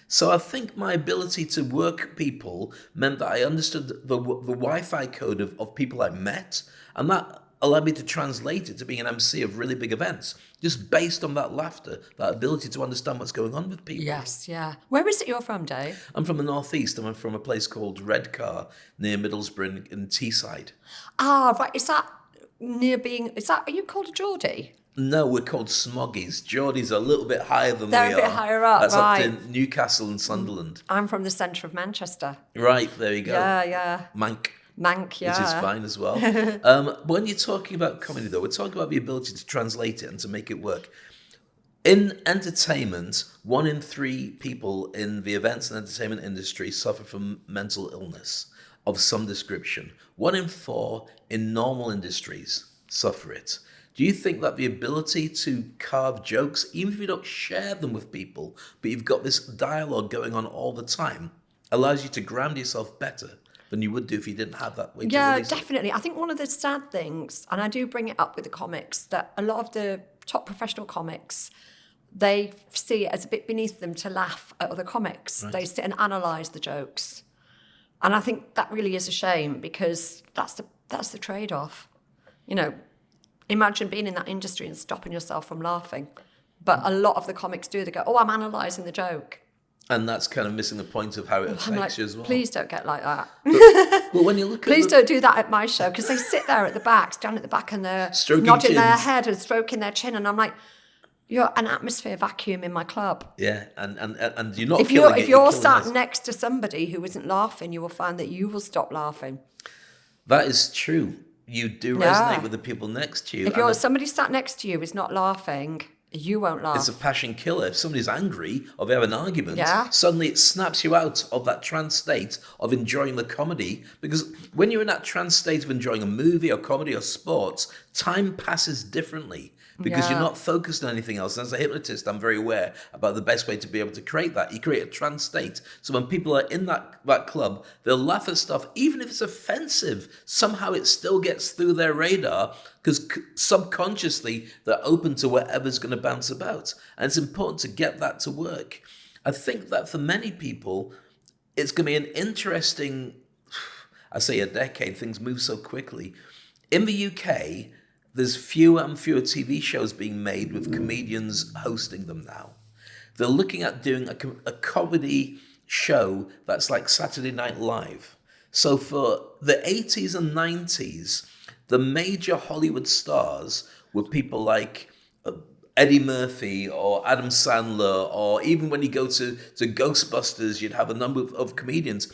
So I think my ability to work people meant that I understood the Wi-Fi code of people I met, and that allowed me to translate it to being an MC of really big events, just based on that laughter, that ability to understand what's going on with people. Yes, yeah. Where is it you're from, Dave? I'm from the northeast, and I'm from a place called Redcar near Middlesbrough in Teesside. Ah, right. Is that are you called a Geordie? No, we're called Smoggies. Geordie's a little bit higher than They're we a are. bit higher up, That's right. up to Newcastle and Sunderland. I'm from the centre of Manchester. Right, there you go. Yeah. Mank. Mank, yeah. Which is fine as well. When you're talking about comedy, though, we're talking about the ability to translate it and to make it work. In entertainment, 1 in 3 people in the events and entertainment industry suffer from mental illness of some description. 1 in 4 in normal industries suffer it. Do you think that the ability to carve jokes, even if you don't share them with people, but you've got this dialogue going on all the time, allows you to ground yourself better than you would do if you didn't have that way to Yeah, release it? definitely. I think one of the sad things, and I do bring it up with the comics, that a lot of the top professional comics, they see it as a bit beneath them to laugh at other comics. Right. They sit and analyse the jokes. And I think that really is a shame because that's the trade-off. You know, imagine being in that industry and stopping yourself from laughing. But a lot of the comics do. They go, oh, I'm analysing the joke. And that's kind of missing the point of how it affects I'm like, you as well. please don't get like that. But when you look Please at don't do that at my show because they sit there at the back, stand at the back and they're Stroking nodding their chins. head and stroking their chin. And I'm like, you're an atmosphere vacuum in my club. yeah, and you're not If killing you're it, you're sat killing us. next to somebody who isn't laughing, you will find that you will stop laughing. That is true. You do Yeah. resonate with the people next to you. If and somebody sat next to you is not laughing, you won't laugh. it's a passion killer. If somebody's angry or they have an argument, Yeah. suddenly it snaps you out of that trance state of enjoying the comedy. Because when you're in that trance state of enjoying a movie or comedy or sports, time passes differently because you're Yeah. not focused on anything else. As a hypnotist, I'm very aware about the best way to be able to create that. You create a trance state. So when people are in that club, they'll laugh at stuff, even if it's offensive. Somehow it still gets through their radar because subconsciously they're open to whatever's going to bounce about. And it's important to get that to work. I think that for many people, it's going to be an interesting, I say a decade, things move so quickly. In the UK, there's fewer and fewer TV shows being made with comedians hosting them now. They're looking at doing a comedy show that's like Saturday Night Live. So for the 80s and 90s, the major Hollywood stars were people like Eddie Murphy or Adam Sandler, or even when you go to Ghostbusters, you'd have a number of comedians.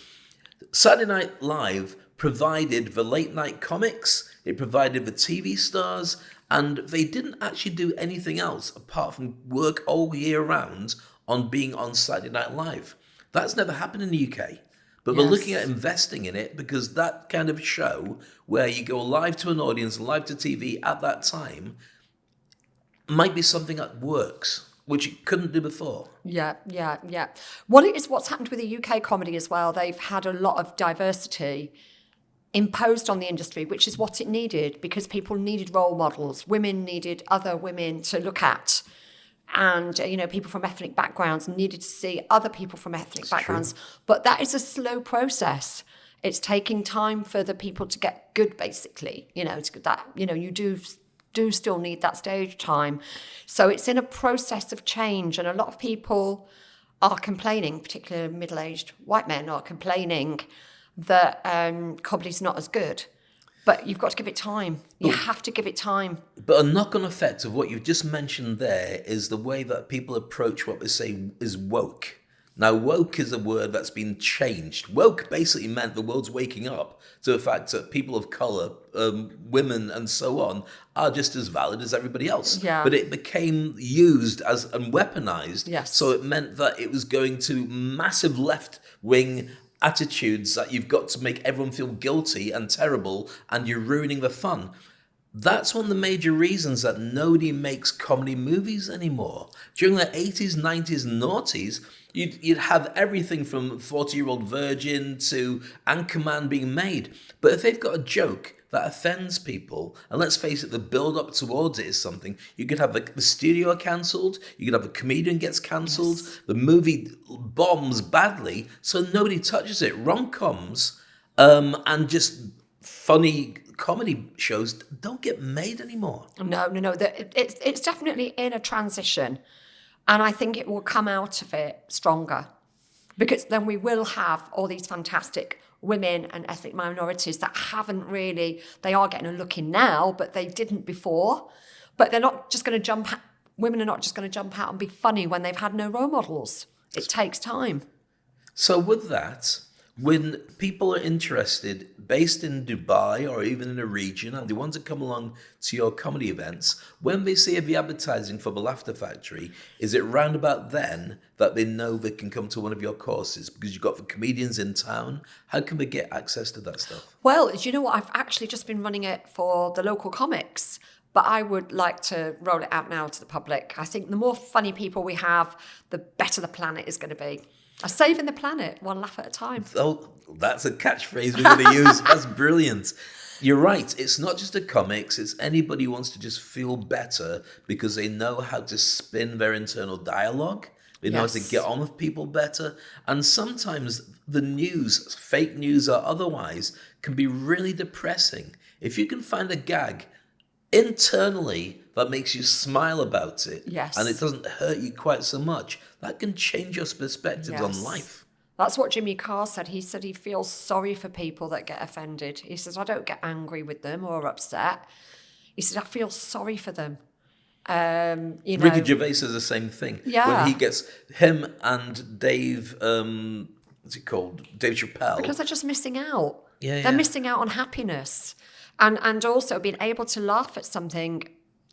Saturday Night Live provided the late night comics, it provided the TV stars, and they didn't actually do anything else apart from work all year round on being on Saturday Night Live. That's never happened in the UK. But we're looking at investing in it because that kind of show where you go live to an audience, live to TV at that time, might be something that works, which it couldn't do before. Yeah. Well, it is what's happened with the UK comedy as well. They've had a lot of diversity imposed on the industry, which is what it needed, because people needed role models. Women needed other women to look at. And, people from ethnic backgrounds needed to see other people from ethnic backgrounds. True. But that is a slow process. It's taking time for the people to get good, basically. You do still need that stage time. So it's in a process of change. And a lot of people are complaining, particularly middle-aged white men are complaining that comedy's not as good. But you've got to give it time. You have to give it time. But a knock-on effect of what you've just mentioned there is the way that people approach what they say is woke. Now, woke is a word that's been changed. Woke basically meant the world's waking up to the fact that people of colour, women and so on, are just as valid as everybody else. Yeah. But it became used as and weaponized. Yes. So it meant that it was going to massive left-wing attitudes that you've got to make everyone feel guilty and terrible and you're ruining the fun. That's one of the major reasons that nobody makes comedy movies anymore. During the 80s, 90s, and noughties, you'd have everything from 40-Year-Old Virgin to Anchorman being made. But if they've got a joke that offends people, and let's face it, the build-up towards it is something, you could have the studio cancelled, you could have a comedian gets cancelled, the movie bombs badly, so nobody touches it. Rom-coms and just funny comedy shows don't get made anymore. No. It's definitely in a transition. And I think it will come out of it stronger. Because then we will have all these fantastic women and ethnic minorities that haven't really, they are getting a look in now, but they didn't before. But they're not just going to women are not just going to jump out and be funny when they've had no role models. It takes time. So with that, when people are interested, based in Dubai or even in a region, and they want to come along to your comedy events, when they see the advertising for the Laughter Factory, is it round about then that they know they can come to one of your courses because you've got the comedians in town? How can they get access to that stuff? Well, do you know what? I've actually just been running it for the local comics, but I would like to roll it out now to the public. I think the more funny people we have, the better the planet is going to be. Saving the planet, one laugh at a time. Oh, that's a catchphrase we're going to use. That's brilliant. You're right. It's not just the comics. It's anybody who wants to just feel better because they know how to spin their internal dialogue. They know how to get on with people better. And sometimes the news, fake news or otherwise, can be really depressing. If you can find a gag internally that makes you smile about it, and it doesn't hurt you quite so much, that can change your perspectives on life. That's what Jimmy Carr said. He said he feels sorry for people that get offended. He says, I don't get angry with them or upset. He said, I feel sorry for them. Ricky Gervais says the same thing. Yeah. When he gets him and Dave, what's he called? Dave Chappelle. Because they're just missing out. They're missing out on happiness. And also being able to laugh at something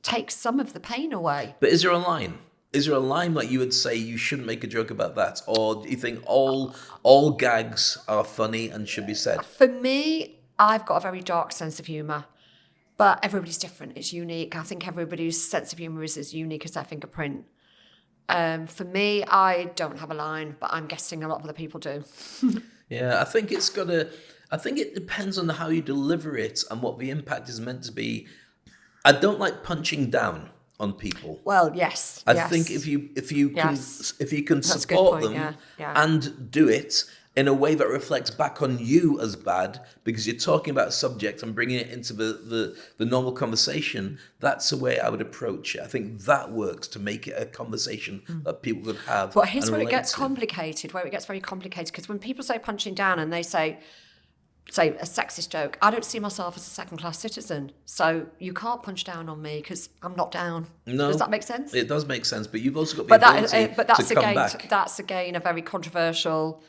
takes some of the pain away. But is there a line? Is there a line that you would say you shouldn't make a joke about that? Or do you think all gags are funny and should be said? For me, I've got a very dark sense of humour. But everybody's different. It's unique. I think everybody's sense of humour is as unique as their fingerprint. For me, I don't have a line, but I'm guessing a lot of other people do. Yeah, I think it depends on how you deliver it and what the impact is meant to be. I don't like punching down on people. Well, yes. I think if you can support them and do it in a way that reflects back on you as bad, because you're talking about a subject and bringing it into the normal conversation, that's the way I would approach it. I think that works to make it a conversation that people could have. But here's where it gets complicated, where it gets very complicated, because when people say punching down and they say, say a sexist joke, I don't see myself as a second-class citizen. So you can't punch down on me because I'm not down. No, does that make sense? It does make sense, but you've also got the ability to come back. That's again a very controversial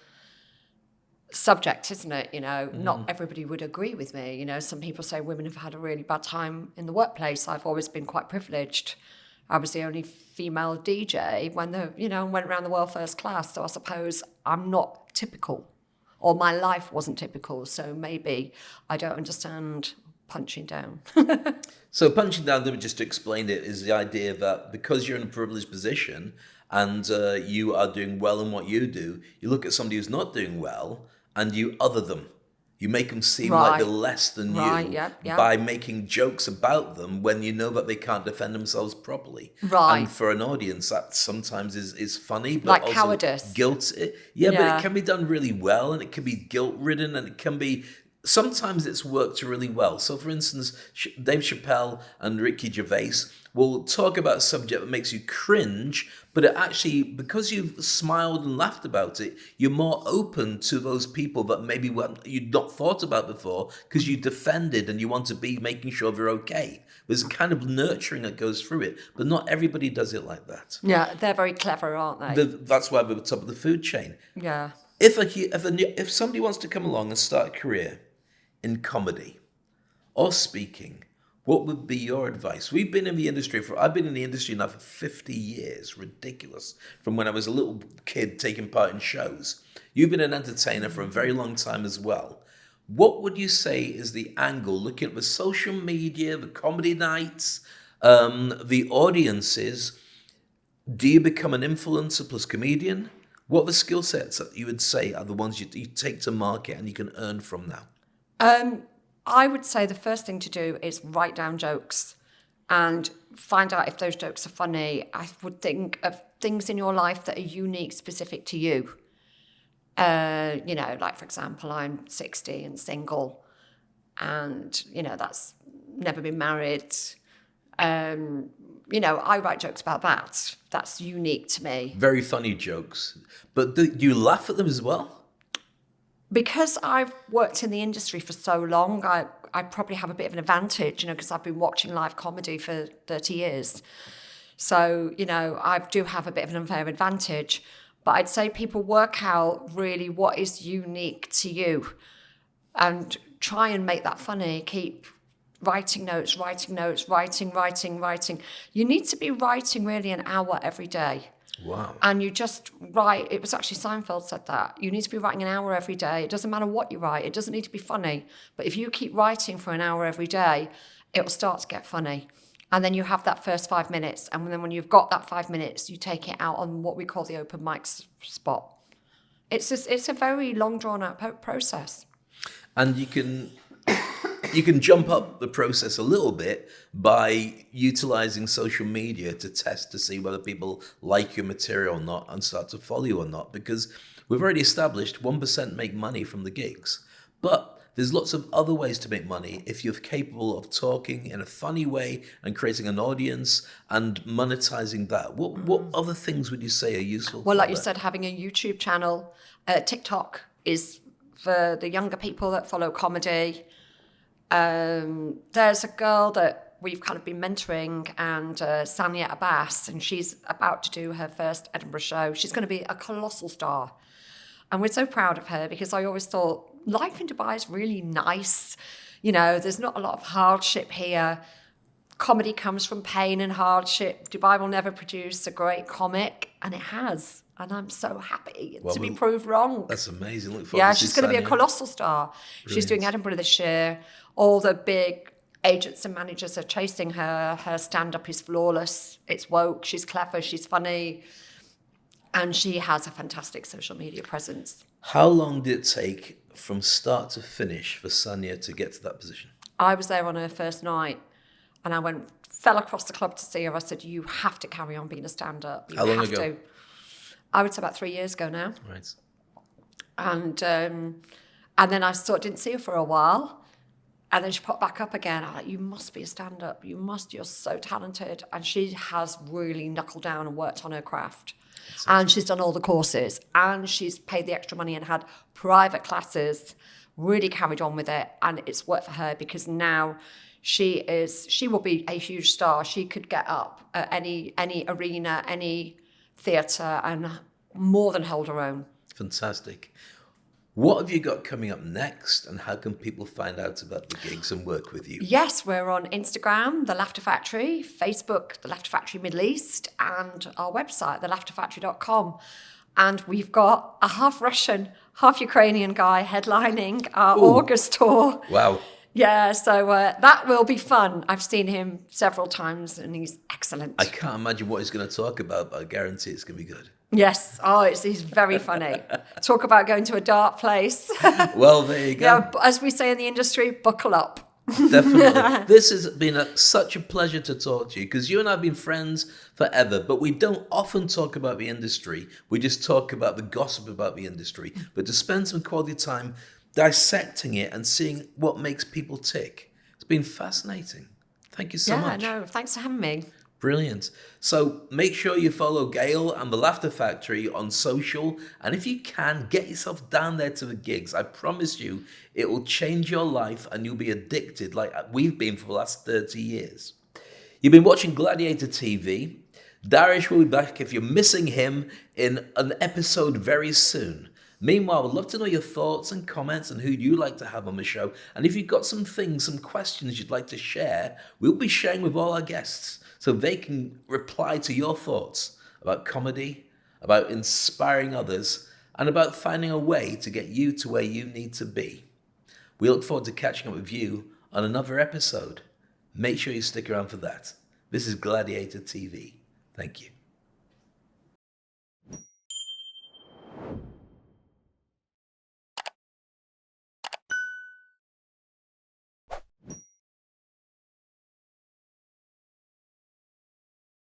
subject, isn't it? You know, not everybody would agree with me. You know, some people say women have had a really bad time in the workplace. I've always been quite privileged. I was the only female DJ when went around the world first class. So I suppose I'm not typical, or my life wasn't typical. So maybe I don't understand punching down. So punching down, just to explain it, is the idea that because you're in a privileged position and you are doing well in what you do, you look at somebody who's not doing well and you other them. You make them seem like they're less than you by making jokes about them when you know that they can't defend themselves properly. Right. And for an audience, that sometimes is funny, but like also cowardice. guilty. Yeah, but it can be done really well, and it can be guilt-ridden, and it can be... Sometimes it's worked really well. So, for instance, Dave Chappelle and Ricky Gervais will talk about a subject that makes you cringe, but it actually, because you've smiled and laughed about it, you're more open to those people that maybe you'd not thought about before because you defended and you want to be making sure they're okay. There's a kind of nurturing that goes through it, but not everybody does it like that. Yeah, they're very clever, aren't they? That's why we're at the top of the food chain. Yeah. If somebody wants to come along and start a career in comedy or speaking, what would be your advice? I've been in the industry now for 50 years. Ridiculous. From when I was a little kid taking part in shows. You've been an entertainer for a very long time as well. What would you say is the angle, looking at the social media, the comedy nights, the audiences? Do you become an influencer plus comedian? What are the skill sets that you would say are the ones you take to market and you can earn from now? I would say the first thing to do is write down jokes and find out if those jokes are funny. I would think of things in your life that are unique, specific to you. Like, for example, I'm 60 and single and, that's never been married. I write jokes about that. That's unique to me. Very funny jokes. But do you laugh at them as well? Because I've worked in the industry for so long, I probably have a bit of an advantage, because I've been watching live comedy for 30 years. So, I do have a bit of an unfair advantage. But I'd say people work out really what is unique to you and try and make that funny. Keep writing notes, writing. You need to be writing really an hour every day. Wow. And you just write, it was actually Seinfeld said that. You need to be writing an hour every day. It doesn't matter what you write. It doesn't need to be funny. But if you keep writing for an hour every day, it'll start to get funny. And then you have that first 5 minutes. And then when you've got that 5 minutes, you take it out on what we call the open mic spot. It's a very long, drawn-out process. And you can jump up the process a little bit by utilizing social media to test to see whether people like your material or not and start to follow you or not. Because we've already established 1% make money from the gigs. But there's lots of other ways to make money if you're capable of talking in a funny way and creating an audience and monetizing that. What other things would you say are useful? Well, like you said, having a YouTube channel, TikTok is for the younger people that follow comedy. There's a girl that we've kind of been mentoring, and Sanya Abbas, and she's about to do her first Edinburgh show. She's going to be a colossal star. And we're so proud of her because I always thought life in Dubai is really nice. There's not a lot of hardship here. Comedy comes from pain and hardship. Dubai will never produce a great comic, and it has. And I'm so happy to be proved wrong. That's amazing. Look forward to she's going to be a colossal star. Brilliant. She's doing Edinburgh this year. All the big agents and managers are chasing her. Her stand-up is flawless. It's woke. She's clever. She's funny. And she has a fantastic social media presence. How long did it take from start to finish for Sanya to get to that position? I was there on her first night, and I fell across the club to see her. I said, you have to carry on being a stand-up. How long ago? I would say about 3 years ago now. Right. And then I sort of didn't see her for a while. And then she popped back up again. I'm like, you must be a stand-up. You're so talented. And she has really knuckled down and worked on her craft. And she's done all the courses. And she's paid the extra money and had private classes really carried on with it, and it's worked for her because now she will be a huge star. She could get up at any arena, any theatre, and more than hold her own. Fantastic. What have you got coming up next, and how can people find out about the gigs and work with you? Yes, we're on Instagram, The Laughter Factory, Facebook, The Laughter Factory Middle East, and our website, thelaughterfactory.com. And we've got a half Russian, half Ukrainian guy headlining our August tour. Wow. Yeah, so that will be fun. I've seen him several times and he's excellent. I can't imagine what he's going to talk about, but I guarantee it's going to be good. Yes. He's very funny. Talk about going to a dark place. Well, there you go. Yeah, as we say in the industry, buckle up. Definitely. This has been such a pleasure to talk to you, because you and I have been friends forever, but we don't often talk about the industry. We just talk about the gossip about the industry. But to spend some quality time dissecting it and seeing what makes people tick, it's been fascinating. Thank you so much. Yeah, no, thanks for having me. Brilliant. So make sure you follow Gail and the Laughter Factory on social. And if you can, get yourself down there to the gigs. I promise you, it will change your life and you'll be addicted like we've been for the last 30 years. You've been watching Gladiator TV. Dariush will be back, if you're missing him, in an episode very soon. Meanwhile, I'd love to know your thoughts and comments and who you'd like to have on the show. And if you've got some questions you'd like to share, we'll be sharing with all our guests, so they can reply to your thoughts about comedy, about inspiring others, and about finding a way to get you to where you need to be. We look forward to catching up with you on another episode. Make sure you stick around for that. This is Gladiator TV. Thank you.